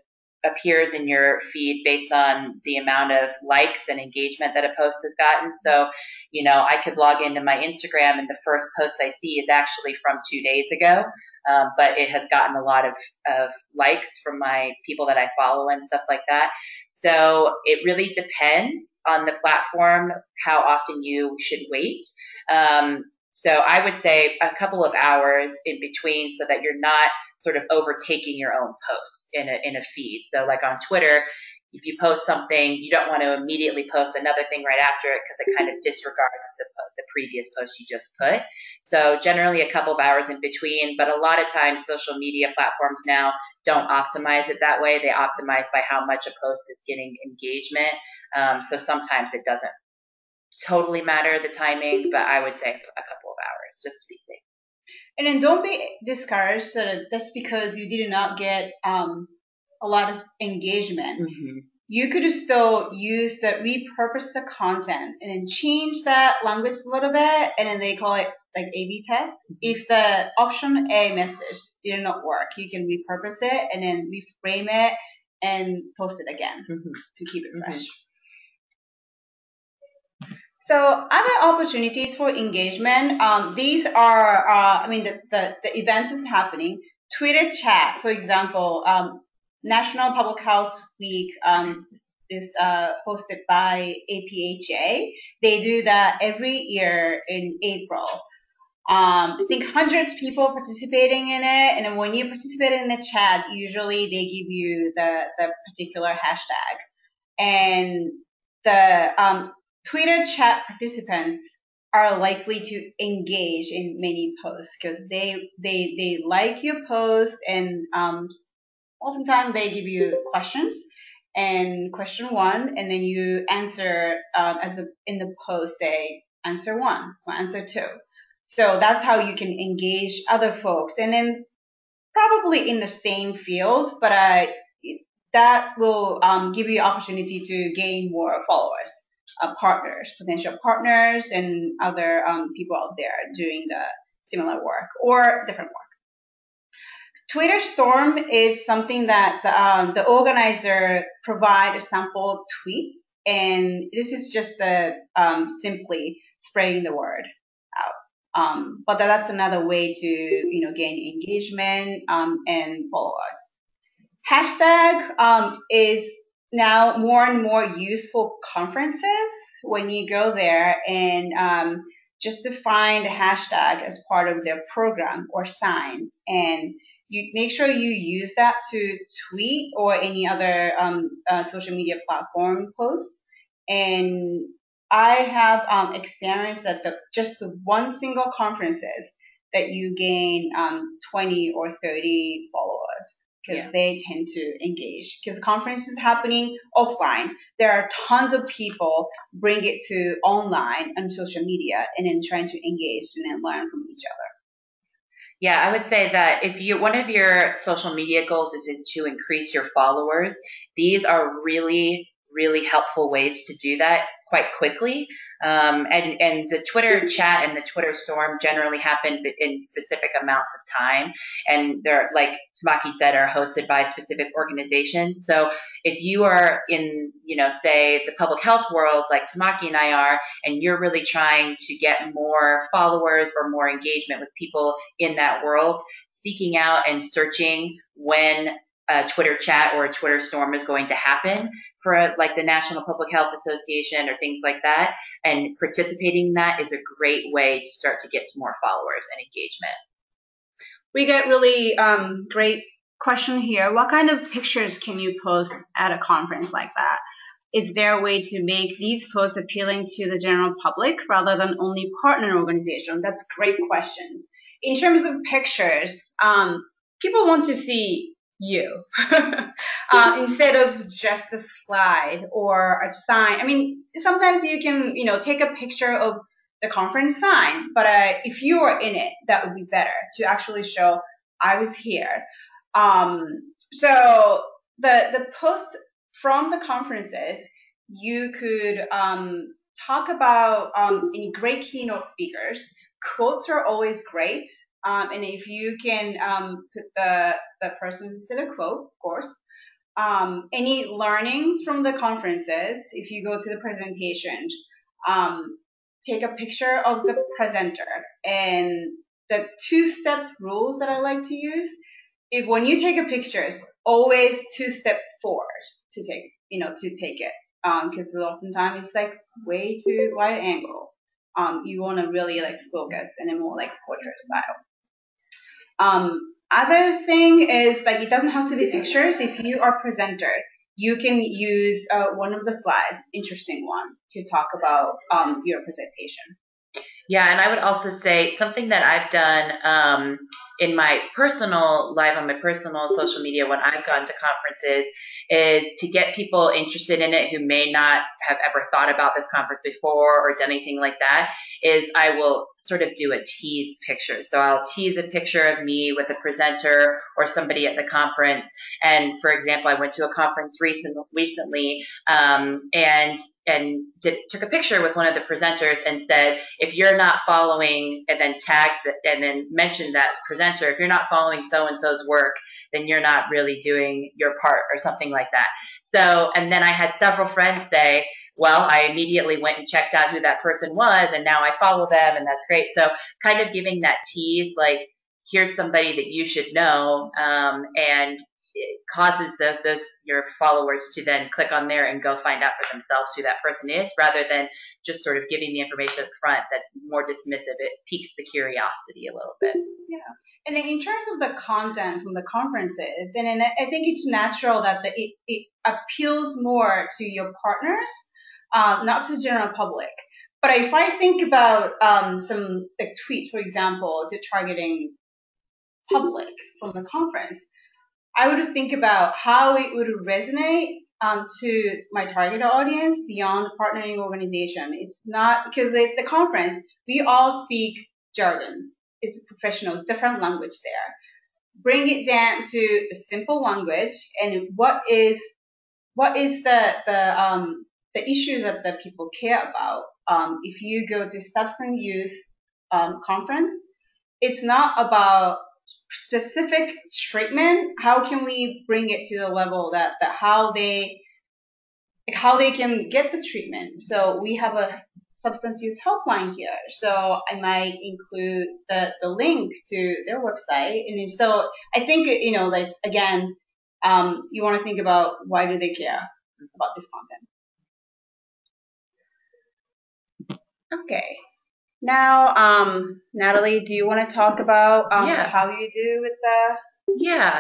appears in your feed based on the amount of likes and engagement that a post has gotten. So, I could log into my Instagram and the first post I see is actually from 2 days ago, but it has gotten a lot of likes from my people that I follow and stuff like that. So it really depends on the platform how often you should wait. So I would say a couple of hours in between so that you're not sort of overtaking your own post in a feed. So like on Twitter, if you post something, you don't want to immediately post another thing right after it because it kind of disregards the previous post you just put. So generally a couple of hours in between, but a lot of times social media platforms now don't optimize it that way. They optimize by how much a post is getting engagement. So sometimes it doesn't totally matter the timing, but I would say a couple of hours just to be safe. And then don't be discouraged just because you did not get a lot of engagement. Mm-hmm. You could still repurpose the content and then change that language a little bit, and then they call it like A/B test. Mm-hmm. If the option A message did not work, you can repurpose it and then reframe it and post it again to keep it fresh. So other opportunities for engagement, these are, the events is happening. Twitter chat, for example, National Public Health Week is hosted by APHA. They do that every year in April. I think hundreds of people participating in it, and then when you participate in the chat, usually they give you the particular hashtag. And the Twitter chat participants are likely to engage in many posts because they like your post, and oftentimes they give you questions, and question one, and then you answer in the post, say answer one or answer two. So that's how you can engage other folks, and then probably in the same field, but that will give you opportunity to gain more followers, partners, potential partners, and other people out there doing the similar work or different work. Twitter Storm is something that the organizer provide sample tweets, and this is just simply spreading the word out. But that's another way to gain engagement and followers. Hashtag is now more and more used for conferences when you go there, and just to find a hashtag as part of their program or signs, and you make sure you use that to tweet or any other social media platform post. And I have experienced that just the one single conferences that you gain 20 or 30 followers, because they tend to engage. Because conference is happening offline, there are tons of people bring it to online and social media, and then trying to engage and then learn from each other. Yeah, I would say that if one of your social media goals is to increase your followers, these are really, really helpful ways to do that quite quickly. And the Twitter chat and the Twitter storm generally happen in specific amounts of time. And they're, like Tamaki said, are hosted by specific organizations. So if you are in, say the public health world, like Tamaki and I are, and you're really trying to get more followers or more engagement with people in that world, seeking out and searching when a Twitter chat or a Twitter storm is going to happen for like the National Public Health Association or things like that, and participating in that is a great way to start to get to more followers and engagement. We get really great question here. What kind of pictures can you post at a conference like that? Is there a way to make these posts appealing to the general public rather than only partner organizations? That's great questions. In terms of pictures, people want to see you instead of just a slide or a sign. I mean, sometimes you can, take a picture of the conference sign, but if you are in it, that would be better to actually show I was here. So the posts from the conferences, you could talk about any great keynote speakers. Quotes are always great. And if you can put the person who said a quote, of course. Any learnings from the conferences, if you go to the presentation, take a picture of the presenter. And the two-step rules that I like to use, if when you take a picture, always two-step forward to take it. Because oftentimes it's like way too wide angle. You want to really like focus and then more like portrait style. Other thing is like it doesn't have to be pictures. If you are presenter, you can use one of the slides, interesting one, to talk about your presentation. Yeah, and I would also say something that I've done in my personal life, on my personal social media when I've gone to conferences, is to get people interested in it who may not have ever thought about this conference before or done anything like that, is I will sort of do a tease picture. So I'll tease a picture of me with a presenter or somebody at the conference. And for example, I went to a conference recently and took a picture with one of the presenters and said, if you're not following, and then and then mentioned that presenter, if you're not following so-and-so's work, then you're not really doing your part or something like that. So, and then I had several friends say, well, I immediately went and checked out who that person was, and now I follow them, and that's great. So kind of giving that tease, like, here's somebody that you should know, and it causes your followers to then click on there and go find out for themselves who that person is, rather than just sort of giving the information up front that's more dismissive. It piques the curiosity a little bit. Yeah. And in terms of the content from the conferences, and I think it's natural that it appeals more to your partners not to the general public. But if I think about some like tweets, for example, to targeting public from the conference, I would think about how it would resonate to my target audience beyond the partnering organization. It's not because at the conference we all speak jargons. It's a professional, different language there. Bring it down to a simple language and what is the issues that the people care about. If you go to substance use conference, it's not about specific treatment. How can we bring it to the level that how they can get the treatment? So we have a substance use helpline here. So I might include the link to their website. And so I think, like, again, you want to think about why do they care about this content. Okay. Now, Natalie, do you want to talk about how you do with the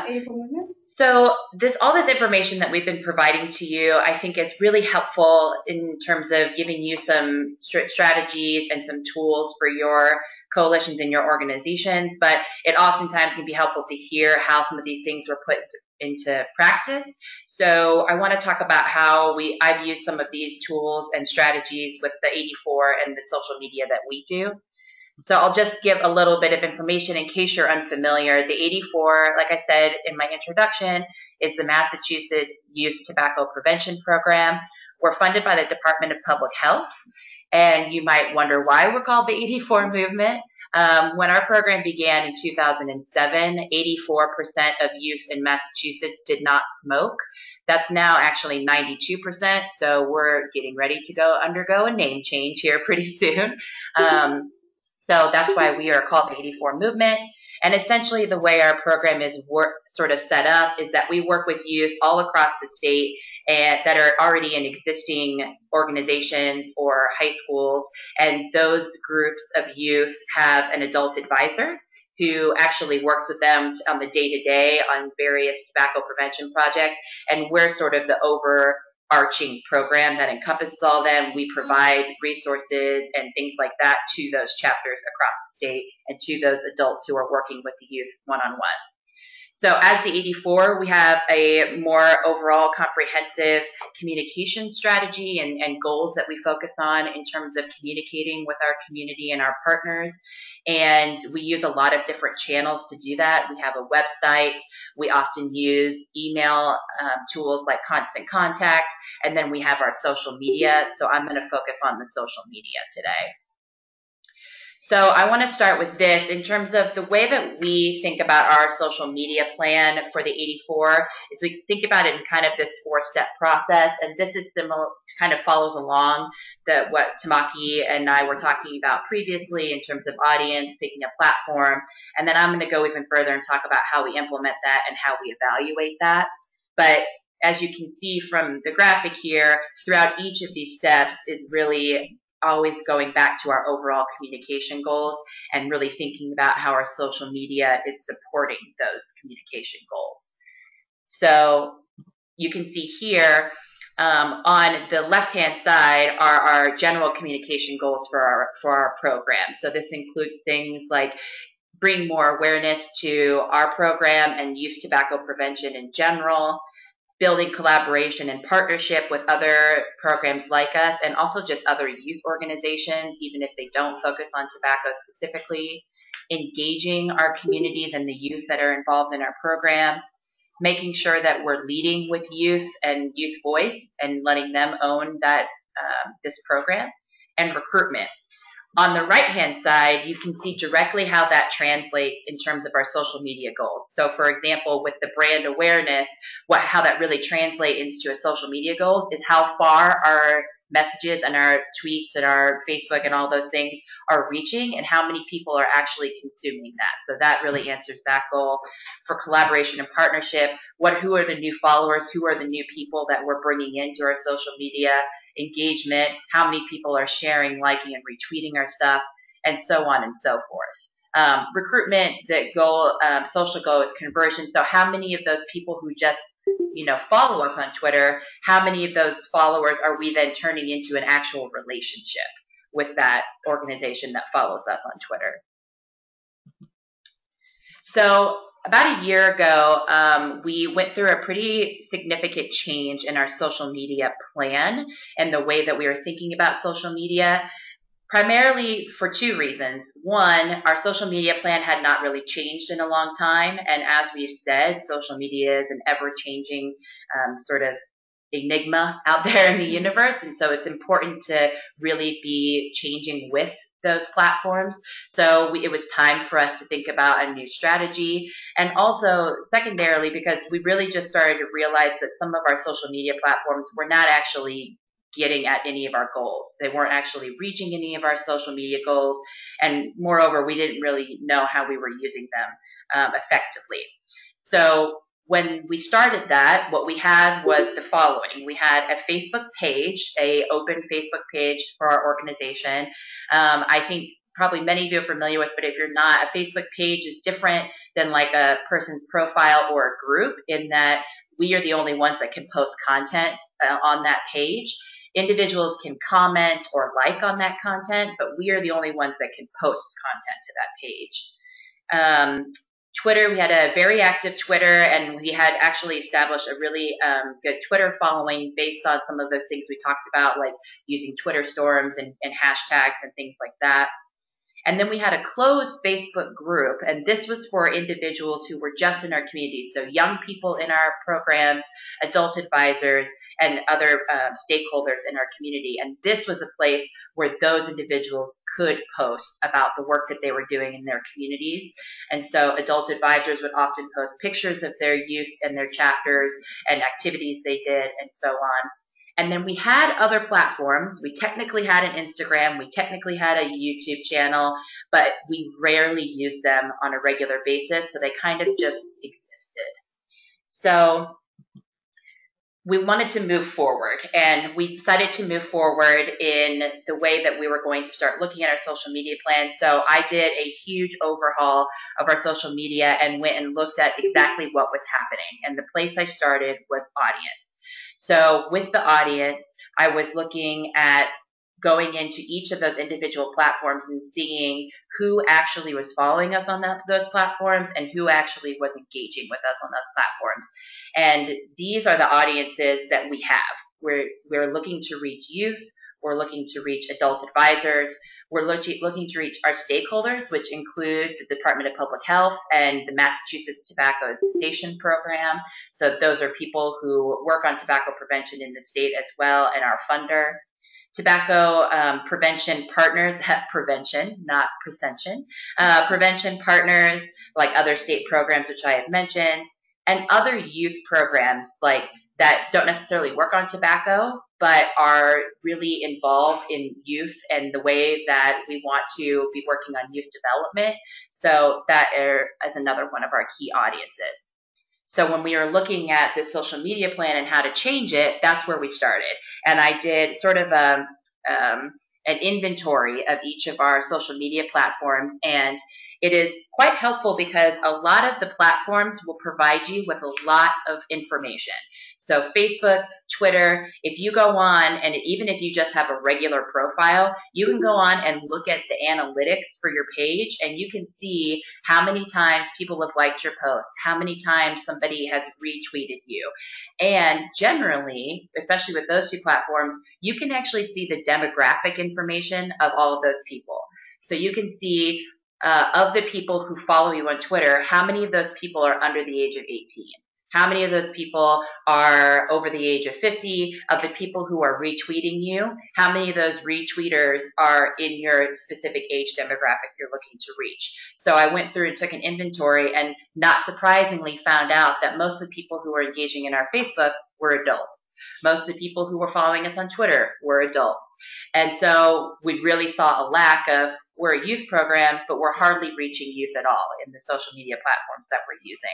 84 movement? So all this information that we've been providing to you, I think is really helpful in terms of giving you some strategies and some tools for your coalitions and your organizations, but it oftentimes can be helpful to hear how some of these things were put into practice. So I want to talk about how I've used some of these tools and strategies with the 84 and the social media that we do. So I'll just give a little bit of information in case you're unfamiliar. The 84, like I said in my introduction, is the Massachusetts Youth Tobacco Prevention Program. We're funded by the Department of Public Health. And you might wonder why we're called the 84 movement. When our program began in 2007, 84% of youth in Massachusetts did not smoke. That's now actually 92%. So we're getting ready to undergo a name change here pretty soon. So that's why we are called the 84 movement. And essentially the way our program is sort of set up is that we work with youth all across the state and that are already in existing organizations or high schools. And those groups of youth have an adult advisor who actually works with them on the day-to-day on various tobacco prevention projects. And we're sort of the overarching program that encompasses all of them. We provide resources and things like that to those chapters across the state and to those adults who are working with the youth one-on-one. So as the 84, we have a more overall comprehensive communication strategy and goals that we focus on in terms of communicating with our community and our partners. And we use a lot of different channels to do that. We have a website. We often use email tools like Constant Contact. And then we have our social media. So I'm going to focus on the social media today. So I want to start with this in terms of the way that we think about our social media plan for the 84 is we think about it in kind of this 4-step process. And this is similar, kind of follows along what Tamaki and I were talking about previously in terms of audience, picking a platform. And then I'm going to go even further and talk about how we implement that and how we evaluate that. But as you can see from the graphic here, throughout each of these steps is really always going back to our overall communication goals and really thinking about how our social media is supporting those communication goals. So you can see here on the left-hand side are our general communication goals for our program. So this includes things like bring more awareness to our program and youth tobacco prevention in general, building collaboration and partnership with other programs like us and also just other youth organizations, even if they don't focus on tobacco specifically, engaging our communities and the youth that are involved in our program, making sure that we're leading with youth and youth voice and letting them own that this program, and recruitment. On the right-hand side, you can see directly how that translates in terms of our social media goals. So, for example, with the brand awareness, how that really translates into a social media goals is how far our messages and our tweets and our Facebook and all those things are reaching and how many people are actually consuming that. So that really answers that goal. For collaboration and partnership, who are the new followers, who are the new people that we're bringing into our social media engagement, how many people are sharing, liking, and retweeting our stuff, and so on and so forth. recruitment, the goal, social goal is conversion. So how many of those people who just follow us on Twitter, how many of those followers are we then turning into an actual relationship with that organization that follows us on Twitter? So about a year ago, we went through a pretty significant change in our social media plan and the way that we were thinking about social media, primarily for two reasons. One, our social media plan had not really changed in a long time. And as we've said, social media is an ever-changing sort of enigma out there in the universe. And so it's important to really be changing with those platforms. So it was time for us to think about a new strategy. And also secondarily, because we really just started to realize that some of our social media platforms were not actually getting at any of our goals. They weren't actually reaching any of our social media goals. And moreover, we didn't really know how we were using them effectively. So when we started that, what we had was the following. We had a Facebook page, a open Facebook page for our organization. I think probably many of you are familiar with, but if you're not, a Facebook page is different than like a person's profile or a group in that we are the only ones that can post content on that page. Individuals can comment or like on that content, but we are the only ones that can post content to that page. Twitter, we had a very active Twitter, and we had actually established a really good Twitter following based on some of those things we talked about, like using Twitter storms and hashtags and things like that. And then we had a closed Facebook group, and this was for individuals who were just in our community, so young people in our programs, adult advisors, and other stakeholders in our community. And this was a place where those individuals could post about the work that they were doing in their communities. And so adult advisors would often post pictures of their youth and their chapters and activities they did and so on. And then we had other platforms. We technically had an Instagram. We technically had a YouTube channel, but we rarely used them on a regular basis. So they kind of just existed. So we wanted to move forward, and we decided to move forward in the way that we were going to start looking at our social media plan. So I did a huge overhaul of our social media and went and looked at exactly what was happening. And the place I started was audience. So with the audience, I was looking at going into each of those individual platforms and seeing who actually was following us on those platforms and who actually was engaging with us on those platforms. And these are the audiences that we have. We're looking to reach youth. We're looking to reach adult advisors. We're looking to reach our stakeholders, which include the Department of Public Health and the Massachusetts Tobacco Cessation Program. So those are people who work on tobacco prevention in the state as well, and our funder. Tobacco prevention partners, prevention, not prevention, prevention partners like other state programs, which I have mentioned, and other youth programs like that don't necessarily work on tobacco, but are really involved in youth and the way that we want to be working on youth development. So that is another one of our key audiences. So when we were looking at this social media plan and how to change it, that's where we started. And I did sort of an inventory of each of our social media platforms, and it is quite helpful because a lot of the platforms will provide you with a lot of information. So Facebook, Twitter, if you go on, and even if you just have a regular profile, you can go on and look at the analytics for your page, and you can see how many times people have liked your post, how many times somebody has retweeted you. And generally, especially with those two platforms, you can actually see the demographic information of all of those people. So you can see of the people who follow you on Twitter, how many of those people are under the age of 18? How many of those people are over the age of 50? Of the people who are retweeting you, how many of those retweeters are in your specific age demographic you're looking to reach? So I went through and took an inventory and not surprisingly found out that most of the people who were engaging in our Facebook were adults. Most of the people who were following us on Twitter were adults. And so we really saw a lack of, we're a youth program, but we're hardly reaching youth at all in the social media platforms that we're using.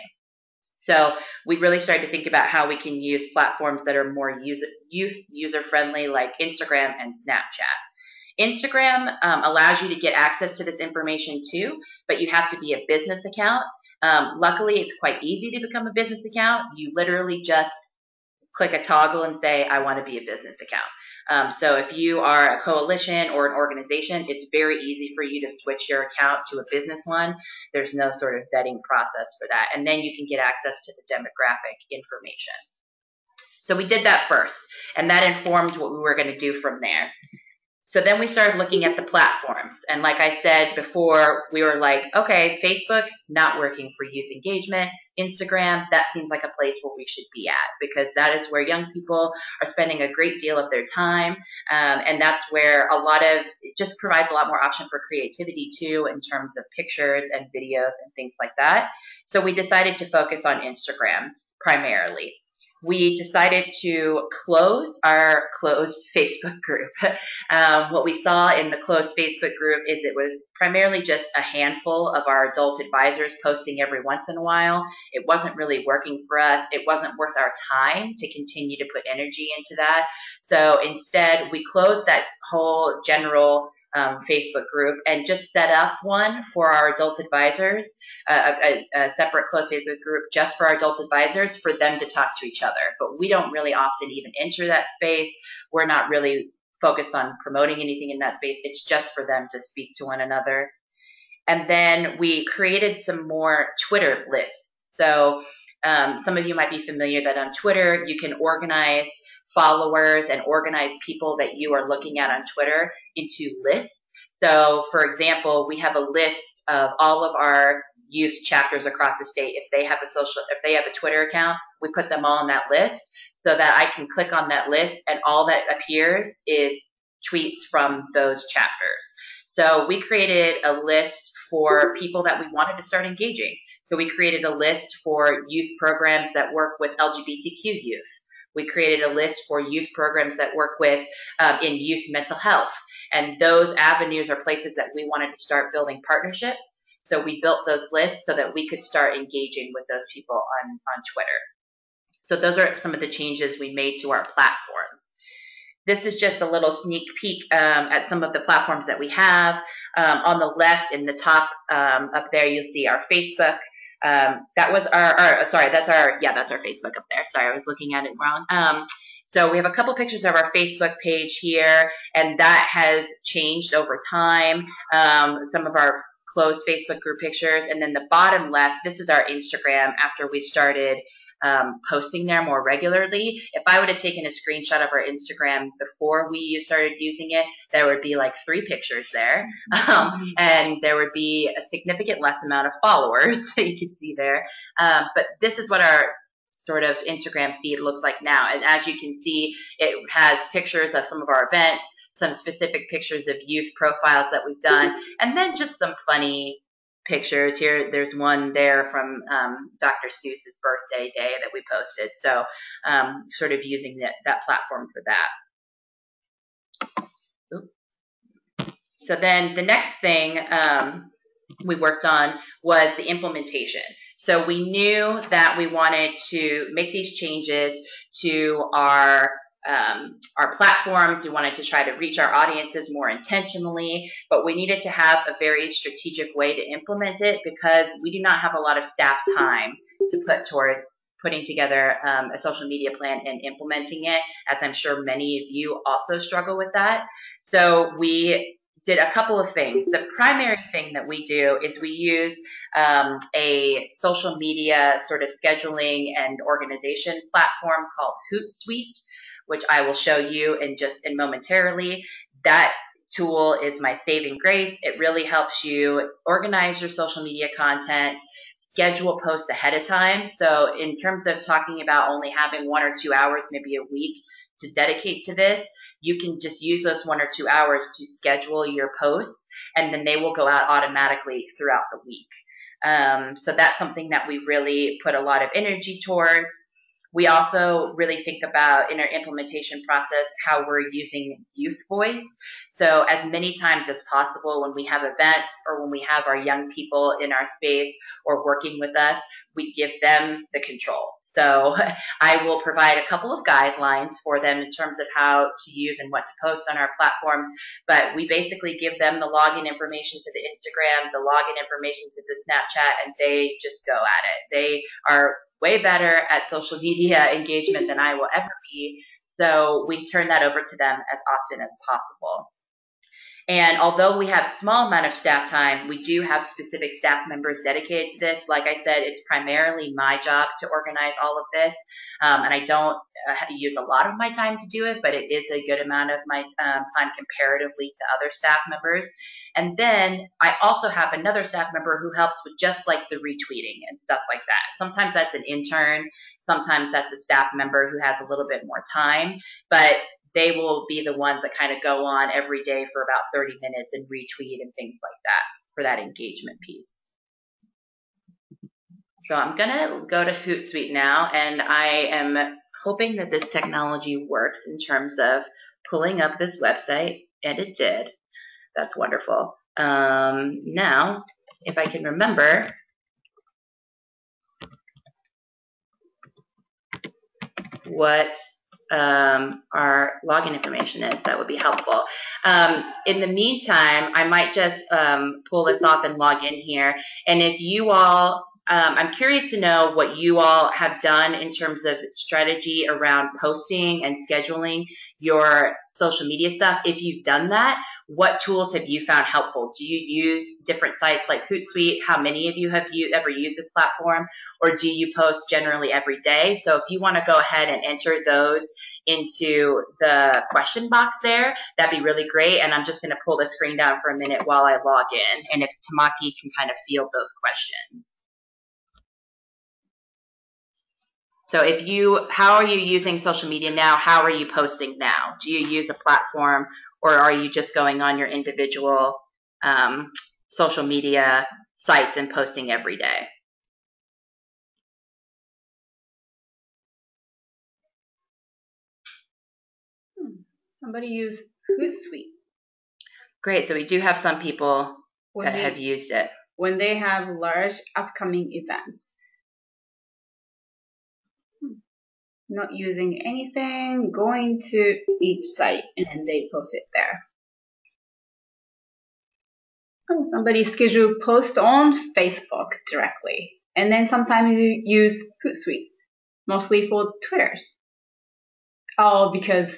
So we really started to think about how we can use platforms that are more youth user-friendly, like Instagram and Snapchat. Instagram allows you to get access to this information too, but you have to be a business account. Luckily, it's quite easy to become a business account. You literally just click a toggle and say, I want to be a business account. So if you are a coalition or an organization, it's very easy for you to switch your account to a business one. There's no sort of vetting process for that. And then you can get access to the demographic information. So we did that first, and that informed what we were going to do from there. So then we started looking at the platforms. And like I said before, we were like, okay, Facebook, not working for youth engagement. Instagram, that seems like a place where we should be at, because that is where young people are spending a great deal of their time. And that's where it just provides a lot more option for creativity too, in terms of pictures and videos and things like that. So we decided to focus on Instagram primarily. We decided to close our closed Facebook group. What we saw in the closed Facebook group is it was primarily just a handful of our adult advisors posting every once in a while. It wasn't really working for us. It wasn't worth our time to continue to put energy into that. So instead, we closed that whole general Facebook group and just set up one for our adult advisors, a separate closed Facebook group just for our adult advisors, for them to talk to each other. But we don't really often even enter that space. We're not really focused on promoting anything in that space. It's just for them to speak to one another. And then we created some more Twitter lists. So some of you might be familiar that on Twitter, you can organize followers and organize people that you are looking at on Twitter into lists. So for example, we have a list of all of our youth chapters across the state. If they have a Twitter account, we put them all on that list so that I can click on that list and all that appears is tweets from those chapters. So we created a list for people that we wanted to start engaging. So we created a list for youth programs that work with LGBTQ youth. We created a list for youth programs that work with in youth mental health. And those avenues are places that we wanted to start building partnerships. So we built those lists so that we could start engaging with those people on Twitter. So those are some of the changes we made to our platforms. This is just a little sneak peek at some of the platforms that we have. On the left in the top up there, you'll see our Facebook. That's our Facebook up there. Sorry, I was looking at it wrong. So we have a couple pictures of our Facebook page here, and that has changed over time. Some of our closed Facebook group pictures, and then the bottom left, this is our Instagram after we started posting there more regularly. If I would have taken a screenshot of our Instagram before we started using it, there would be like 3 pictures there, and there would be a significant less amount of followers that you can see there. But this is what our sort of Instagram feed looks like now. And as you can see, it has pictures of some of our events, some specific pictures of youth profiles that we've done, and then just some funny pictures. Here, there's one there from Dr. Seuss's birthday day that we posted. So sort of using that platform for that. Oop. So then the next thing we worked on was the implementation. So we knew that we wanted to make these changes to our platforms. We wanted to try to reach our audiences more intentionally, but we needed to have a very strategic way to implement it because we do not have a lot of staff time to put towards putting together a social media plan and implementing it, as I'm sure many of you also struggle with that. So we did a couple of things. The primary thing that we do is we use a social media sort of scheduling and organization platform called Hootsuite, which I will show you in momentarily. That tool is my saving grace. It really helps you organize your social media content, schedule posts ahead of time. So in terms of talking about only having 1 or 2 hours, maybe a week to dedicate to this, you can just use those 1 or 2 hours to schedule your posts, and then they will go out automatically throughout the week. So that's something that we really put a lot of energy towards. We also really think about in our implementation process how we're using youth voice. So as many times as possible when we have events or when we have our young people in our space or working with us, we give them the control. So I will provide a couple of guidelines for them in terms of how to use and what to post on our platforms, but we basically give them the login information to the Instagram, the login information to the Snapchat, and they just go at it. They are way better at social media engagement than I will ever be, so we turn that over to them as often as possible. And although we have small amount of staff time, we do have specific staff members dedicated to this. Like I said, it's primarily my job to organize all of this. And I don't use a lot of my time to do it, but it is a good amount of my time comparatively to other staff members. And then I also have another staff member who helps with just like the retweeting and stuff like that. Sometimes that's an intern. Sometimes that's a staff member who has a little bit more time. But they will be the ones that kind of go on every day for about 30 minutes and retweet and things like that for that engagement piece. So I'm going to go to Hootsuite now, and I am hoping that this technology works in terms of pulling up this website, and it did. That's wonderful. Now, if I can remember what our login information is, that would be helpful. In the meantime, I might just pull this off and log in here. And if you all, I'm curious to know what you all have done in terms of strategy around posting and scheduling your social media stuff. If you've done that, what tools have you found helpful? Do you use different sites like Hootsuite? How many of you have ever used this platform? Or do you post generally every day? So if you want to go ahead and enter those into the question box there, that'd be really great. And I'm just going to pull the screen down for a minute while I log in. And if Tamaki can kind of field those questions. So how are you using social media now? How are you posting now? Do you use a platform, or are you just going on your individual social media sites and posting every day? Somebody use Hootsuite. Great. So we do have some people that have used it. When they have large upcoming events. Not using anything, going to each site, and then they post it there. Oh, somebody schedule post on Facebook directly. And then sometimes you use Hootsuite, mostly for Twitter. Oh, because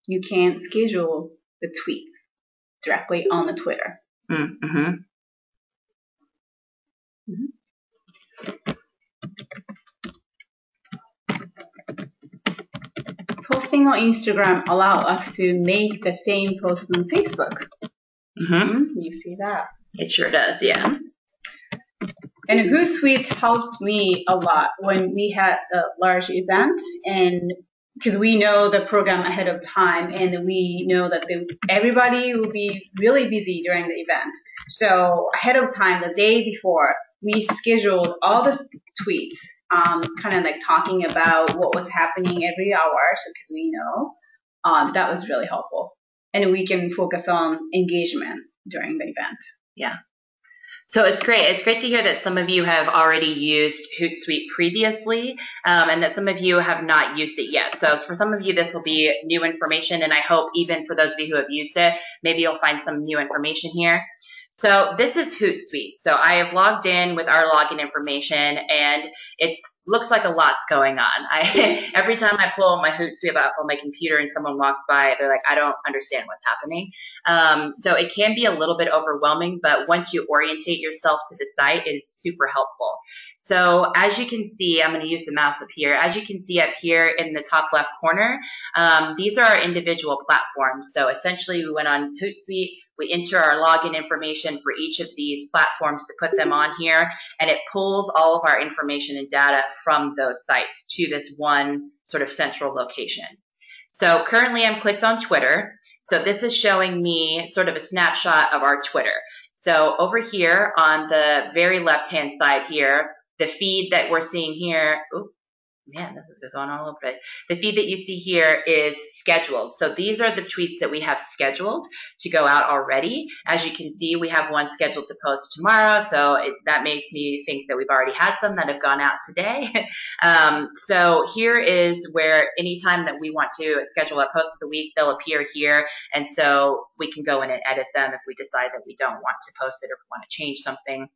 you can't schedule the tweets directly on the Twitter. Mm-hmm. Posting on Instagram allow us to make the same post on Facebook. You see that? It sure does, yeah. And Hootsuite helped me a lot when we had a large event, and because we know the program ahead of time, and we know that everybody will be really busy during the event. So ahead of time, the day before, we scheduled all the tweets, kind of like talking about what was happening every hour, so because we know that was really helpful, and we can focus on engagement during the event. Yeah. So it's great. It's great to hear that some of you have already used Hootsuite previously, and that some of you have not used it yet. So for some of you, this will be new information, and I hope even for those of you who have used it, maybe you'll find some new information here. So this is Hootsuite. So I have logged in with our login information, and it looks like a lot's going on. Every time I pull my Hootsuite up on my computer and someone walks by, they're like, I don't understand what's happening. So it can be a little bit overwhelming, but once you orientate yourself to the site, it is super helpful. So as you can see, I'm going to use the mouse up here. As you can see up here in the top left corner, these are our individual platforms. So essentially we went on Hootsuite, we enter our login information for each of these platforms to put them on here, and it pulls all of our information and data from those sites to this one sort of central location. So currently I'm clicked on Twitter. So this is showing me sort of a snapshot of our Twitter. So over here on the very left-hand side here, the feed that we're seeing here, Man, this is going on all over the place. The feed that you see here is scheduled. So these are the tweets that we have scheduled to go out already. As you can see, we have one scheduled to post tomorrow. So that makes me think that we've already had some that have gone out today. So here is where anytime that we want to schedule a post of the week, they'll appear here. And so we can go in and edit them if we decide that we don't want to post it or want to change something.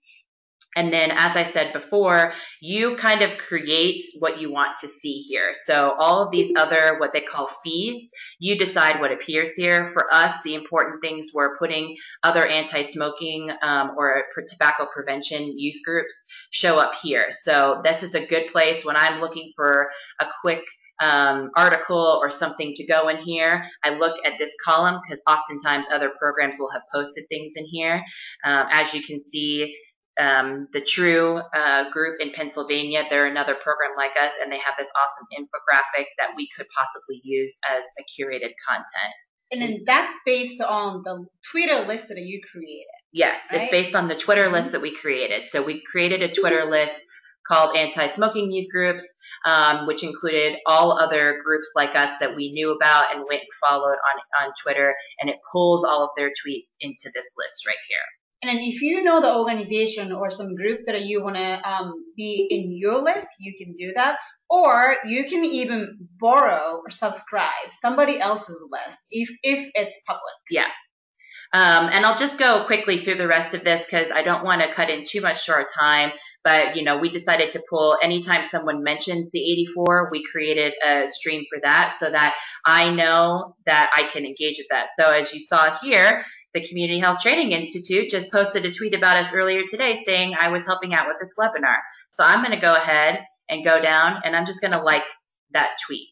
And then, as I said before, you kind of create what you want to see here. So all of these other, what they call feeds, you decide what appears here. For us, the important things were putting other anti-smoking or tobacco prevention youth groups show up here. So this is a good place when I'm looking for a quick article or something to go in here. I look at this column because oftentimes other programs will have posted things in here. As you can see, the True group in Pennsylvania, they're another program like us, and they have this awesome infographic that we could possibly use as a curated content. And then that's based on the Twitter list that you created. Yes, right? It's based on the Twitter list that we created. So we created a Twitter list called Anti-Smoking Youth Groups, which included all other groups like us that we knew about and went and followed on Twitter, and it pulls all of their tweets into this list right here. And then if you know the organization or some group that you want to be in your list, you can do that. Or you can even borrow or subscribe somebody else's list if it's public. Yeah. And I'll just go quickly through the rest of this because I don't want to cut in too much to our time. But, we decided to pull anytime someone mentions the 84, we created a stream for that so that I know that I can engage with that. So as you saw here, the Community Health Training Institute just posted a tweet about us earlier today saying I was helping out with this webinar. So I'm going to go ahead and go down and I'm just going to like that tweet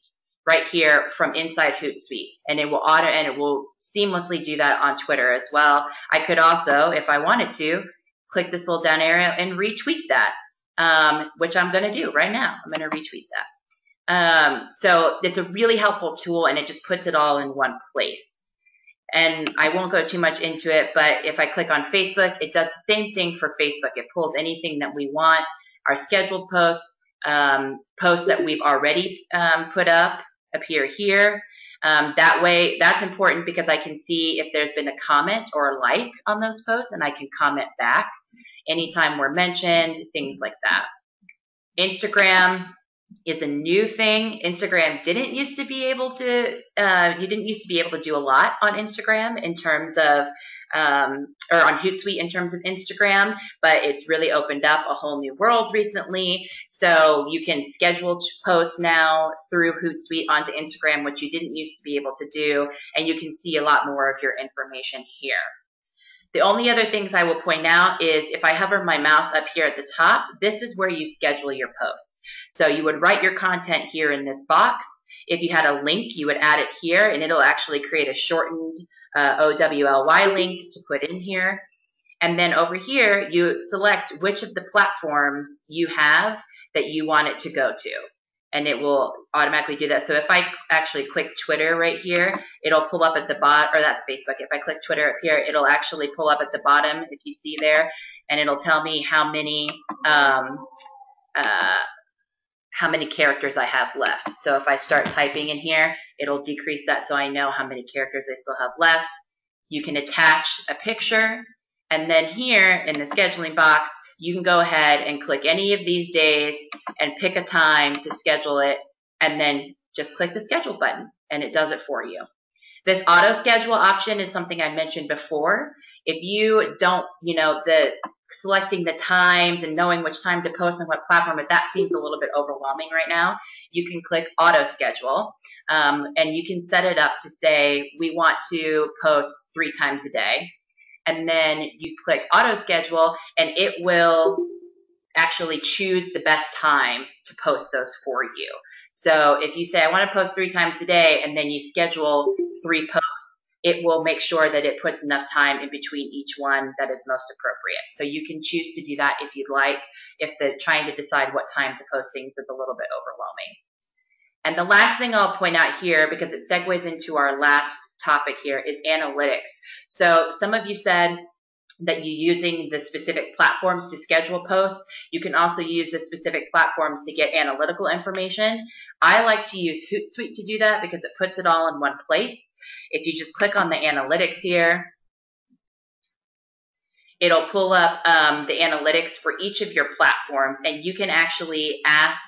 right here from inside Hootsuite, and it will seamlessly do that on Twitter as well. I could also, if I wanted to, click this little down arrow and retweet that, which I'm going to do right now. I'm going to retweet that. So it's a really helpful tool, and it just puts it all in one place. And I won't go too much into it, but if I click on Facebook, it does the same thing for Facebook. It pulls anything that we want, our scheduled posts, posts that we've already put up appear here. That way, that's important because I can see if there's been a comment or a like on those posts, and I can comment back anytime we're mentioned, things like that. Instagram is a new thing. Instagram didn't used to be able to, you didn't used to be able to do a lot on Instagram in terms of, or on Hootsuite in terms of Instagram, but it's really opened up a whole new world recently. So you can schedule posts now through Hootsuite onto Instagram, which you didn't used to be able to do, and you can see a lot more of your information here. The only other things I will point out is if I hover my mouse up here at the top, this is where you schedule your posts. So you would write your content here in this box. If you had a link, you would add it here, and it'll actually create a shortened OWLY link to put in here. And then over here, you select which of the platforms you have that you want it to go to. And it will automatically do that. So if I actually click Twitter right here, it'll pull up at the bottom, or that's Facebook. If I click Twitter up here, it'll actually pull up at the bottom, if you see there, and it'll tell me how many characters I have left. So if I start typing in here, it'll decrease that so I know how many characters I still have left. You can attach a picture, and then here in the scheduling box, you can go ahead and click any of these days and pick a time to schedule it, and then just click the schedule button, and it does it for you. This auto schedule option is something I mentioned before. If you don't, selecting the times and knowing which time to post on what platform, if that seems a little bit overwhelming right now, you can click auto schedule, and you can set it up to say we want to post 3 times a day. And then you click auto schedule, and it will actually choose the best time to post those for you. So if you say, I want to post 3 times a day, and then you schedule 3 posts, it will make sure that it puts enough time in between each one that is most appropriate. So you can choose to do that if you'd like, if trying to decide what time to post things is a little bit overwhelming. And the last thing I'll point out here, because it segues into our last topic here, is analytics. So some of you said, that you're using the specific platforms to schedule posts. You can also use the specific platforms to get analytical information. I like to use Hootsuite to do that because it puts it all in one place. If you just click on the analytics here, it'll pull up the analytics for each of your platforms, and you can actually ask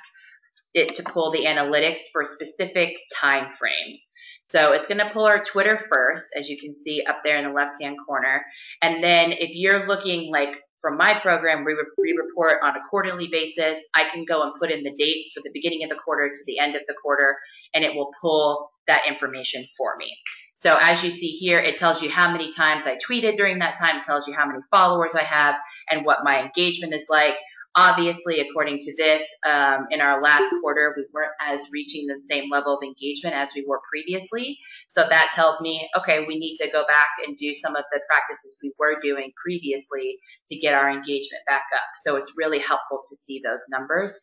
it to pull the analytics for specific time frames. So it's going to pull our Twitter first, as you can see up there in the left-hand corner. And then if you're looking like from my program, we report on a quarterly basis. I can go and put in the dates for the beginning of the quarter to the end of the quarter, and it will pull that information for me. So as you see here, it tells you how many times I tweeted during that time, tells you how many followers I have, and what my engagement is like. Obviously, according to this, in our last quarter, we weren't as reaching the same level of engagement as we were previously. So that tells me, okay, we need to go back and do some of the practices we were doing previously to get our engagement back up. So it's really helpful to see those numbers.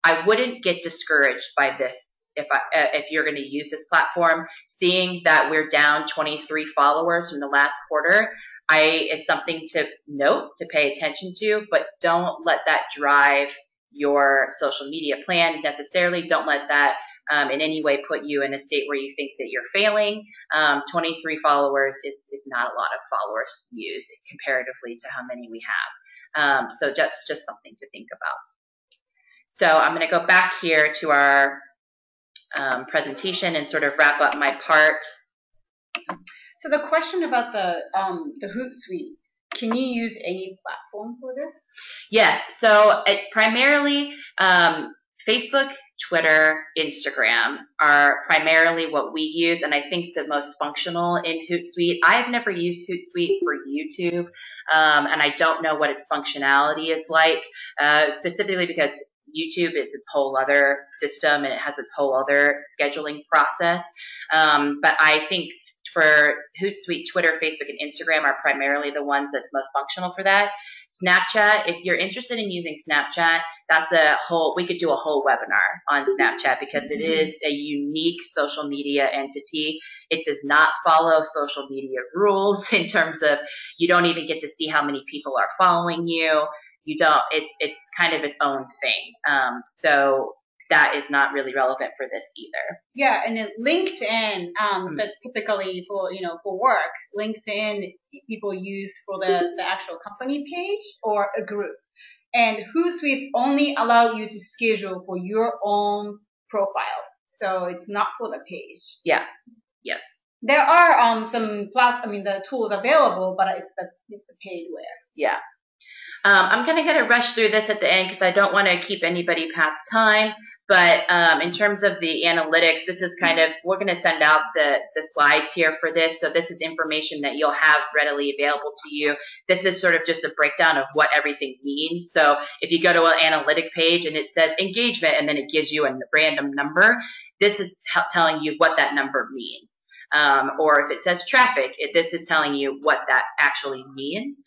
I wouldn't get discouraged by this if you're going to use this platform. Seeing that we're down 23 followers from the last quarter, is something to note, to pay attention to, but don't let that drive your social media plan necessarily. Don't let that in any way put you in a state where you think that you're failing. 23 followers is not a lot of followers to use comparatively to how many we have. So that's just something to think about. So I'm going to go back here to our presentation and sort of wrap up my part. So the question about the Hootsuite, can you use any platform for this? Yes. So primarily Facebook, Twitter, Instagram are primarily what we use, and I think the most functional in Hootsuite. I've never used Hootsuite for YouTube, and I don't know what its functionality is like, specifically because YouTube is its whole other system and it has its whole other scheduling process. But I think for Hootsuite, Twitter, Facebook, and Instagram are primarily the ones that's most functional for that. Snapchat, if you're interested in using Snapchat, we could do a whole webinar on Snapchat because it is a unique social media entity. It does not follow social media rules in terms of you don't even get to see how many people are following you. It's kind of its own thing. So that is not really relevant for this either. Yeah, and then LinkedIn, that typically for work, LinkedIn people use for the actual company page or a group. And Hootsuite only allow you to schedule for your own profile, so it's not for the page. Yeah. Yes. There are the tools available, but it's the paid way. Yeah. I'm kind of going to rush through this at the end because I don't want to keep anybody past time. But in terms of the analytics, this is we're going to send out the slides here for this. So this is information that you'll have readily available to you. This is sort of just a breakdown of what everything means. So if you go to an analytic page and it says engagement and then it gives you a random number, this is telling you what that number means. Or if it says traffic, this is telling you what that actually means.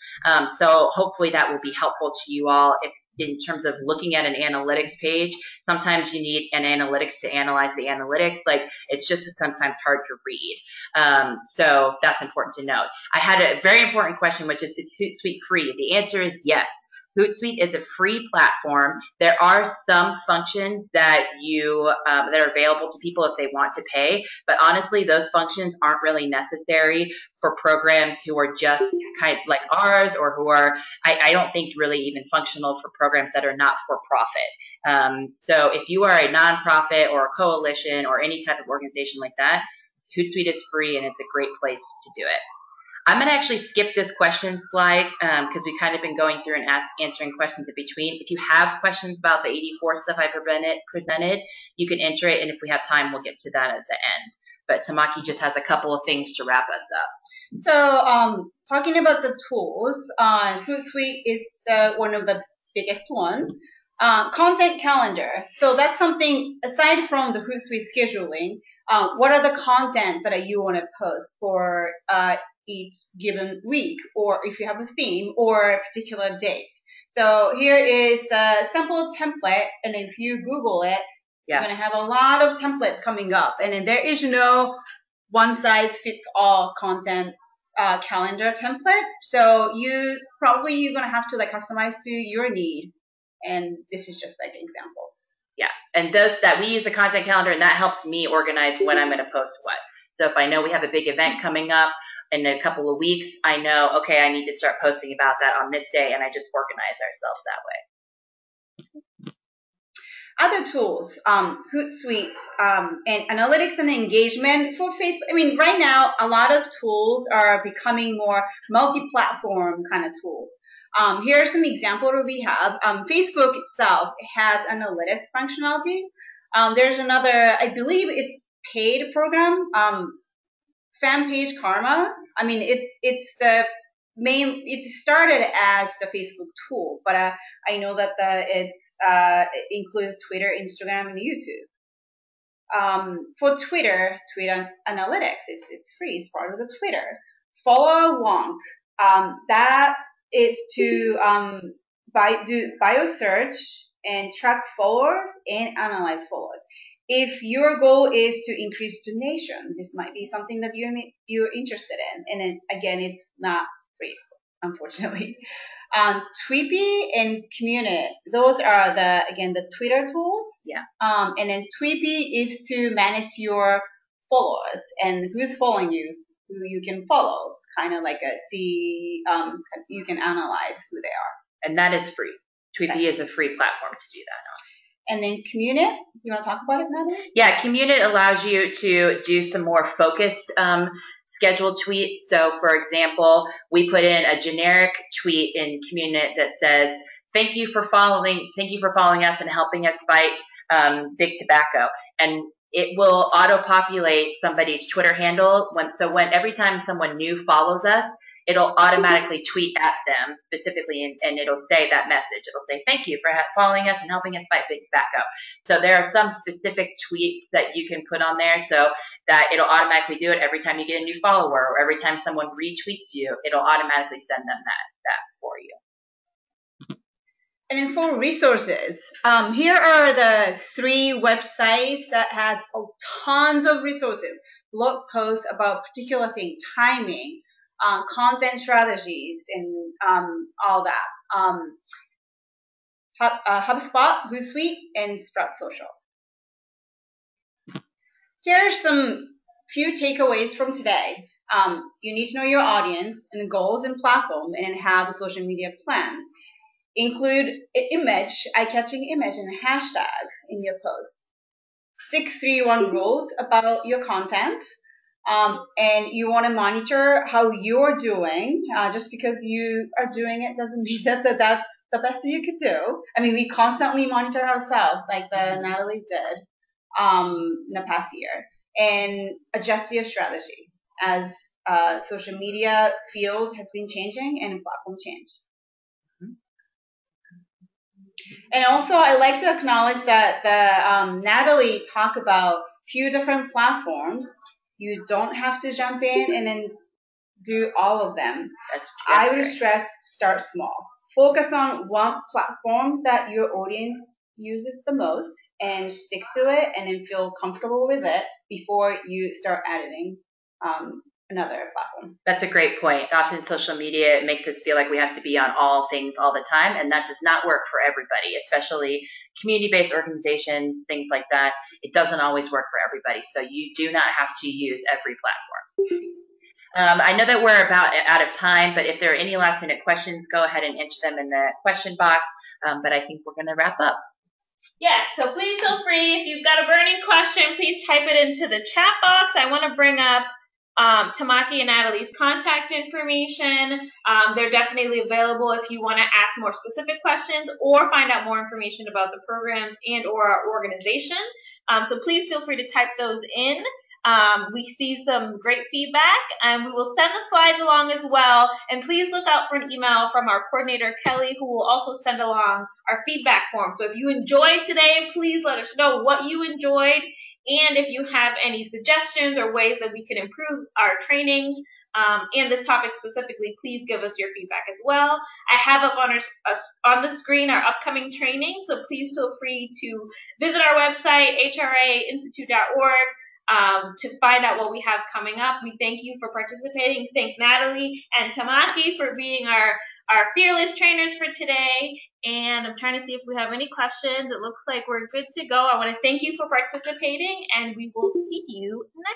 So hopefully that will be helpful to you all in terms of looking at an analytics page. Sometimes you need an analytics to analyze the analytics. Like it's just sometimes hard to read. So that's important to note. I had a very important question, which is Hootsuite free? The answer is yes. Hootsuite is a free platform. There are some functions that that are available to people if they want to pay, but honestly, those functions aren't really necessary for programs who are just kind of like ours, or who are, I don't think, really even functional for programs that are not for profit. So if you are a nonprofit or a coalition or any type of organization like that, Hootsuite is free and it's a great place to do it. I'm going to actually skip this question slide because we've kind of been going through and answering questions in between. If you have questions about the 84 stuff I presented, you can enter it, and if we have time, we'll get to that at the end. But Tamaki just has a couple of things to wrap us up. So talking about the tools, Hootsuite is one of the biggest one. Content calendar. So that's something, aside from the Hootsuite scheduling, what are the content that you want to post for each given week, or if you have a theme or a particular date. So here is the sample template, and if you Google it, you're going to have a lot of templates coming up, and then there is no one size fits all content calendar template. So you're gonna have to like customize to your need. And this is just like an example. Yeah, and those that we use the content calendar, and that helps me organize when I'm going to post what. So if I know we have a big event coming up in a couple of weeks, I know, okay, I need to start posting about that on this day, and I just organize ourselves that way. Other tools, Hootsuite, and analytics and engagement for Facebook. I mean, right now, a lot of tools are becoming more multi-platform kind of tools. Here are some examples that we have. Facebook itself has analytics functionality. There's another, I believe it's paid program, fan page karma. I mean, it's the main. It started as the Facebook tool, but I know that it includes Twitter, Instagram, and YouTube. For Twitter analytics is free. It's part of the Twitter. Follow Wonk. That is to do bio search and track followers and analyze followers. If your goal is to increase donation, this might be something that you're interested in. And then again, it's not free, unfortunately. Tweepy and Community, those are the Twitter tools. Yeah. And then Tweepy is to manage your followers and who's following you, who you can follow. It's kind of like you can analyze who they are. And that is free. Tweepy is a free platform to do that on. And then Community, you want to talk about it, Natalie? Yeah, Community allows you to do some more focused scheduled tweets. So, for example, we put in a generic tweet in Community that says, "Thank you for following us and helping us fight big tobacco." And it will auto-populate somebody's Twitter handle. Every time someone new follows us, it'll automatically tweet at them specifically, and it'll say that message. It'll say, "Thank you for following us and helping us fight big tobacco." So there are some specific tweets that you can put on there so that it'll automatically do it every time you get a new follower, or every time someone retweets you, it'll automatically send them that for you. And then for resources, here are the 3 websites that have tons of resources, blog posts about particular thing, timing, content strategies, and all that. HubSpot, Hootsuite, and Sprout Social. Here are some few takeaways from today. You need to know your audience and goals and platform, and then have a social media plan. Include an image, eye-catching image, and a hashtag in your post. 631 rules about your content. And you want to monitor how you're doing. Just because you are doing it doesn't mean that that's the best that you could do. I mean, we constantly monitor ourselves, like Natalie did in the past year, and adjust your strategy as social media field has been changing and platform change. And also, I like to acknowledge that Natalie talked about few different platforms. You don't have to jump in and then do all of them. I would stress start small. Focus on one platform that your audience uses the most and stick to it, and then feel comfortable with it before you start editing another platform. That's a great point. Often social media, it makes us feel like we have to be on all things all the time, and that does not work for everybody, especially community-based organizations, things like that. It doesn't always work for everybody, so you do not have to use every platform. I know that we're about out of time, but if there are any last-minute questions, go ahead and enter them in the question box, but I think we're going to wrap up. Yes, so please feel free. If you've got a burning question, please type it into the chat box. I want to bring up Tamaki and Natalie's contact information. They're definitely available if you want to ask more specific questions or find out more information about the programs and or our organization. So please feel free to type those in. We see some great feedback, and we will send the slides along as well. And please look out for an email from our coordinator, Kelly, who will also send along our feedback form. So if you enjoyed today, please let us know what you enjoyed. And if you have any suggestions or ways that we can improve our trainings and this topic specifically, please give us your feedback as well. I have up on the screen our upcoming training, so please feel free to visit our website, hrainstitute.org. to find out what we have coming up. We thank you for participating. Thank Natalie and Tamaki for being our fearless trainers for today. And I'm trying to see if we have any questions. It looks like we're good to go. I want to thank you for participating, and we will see you next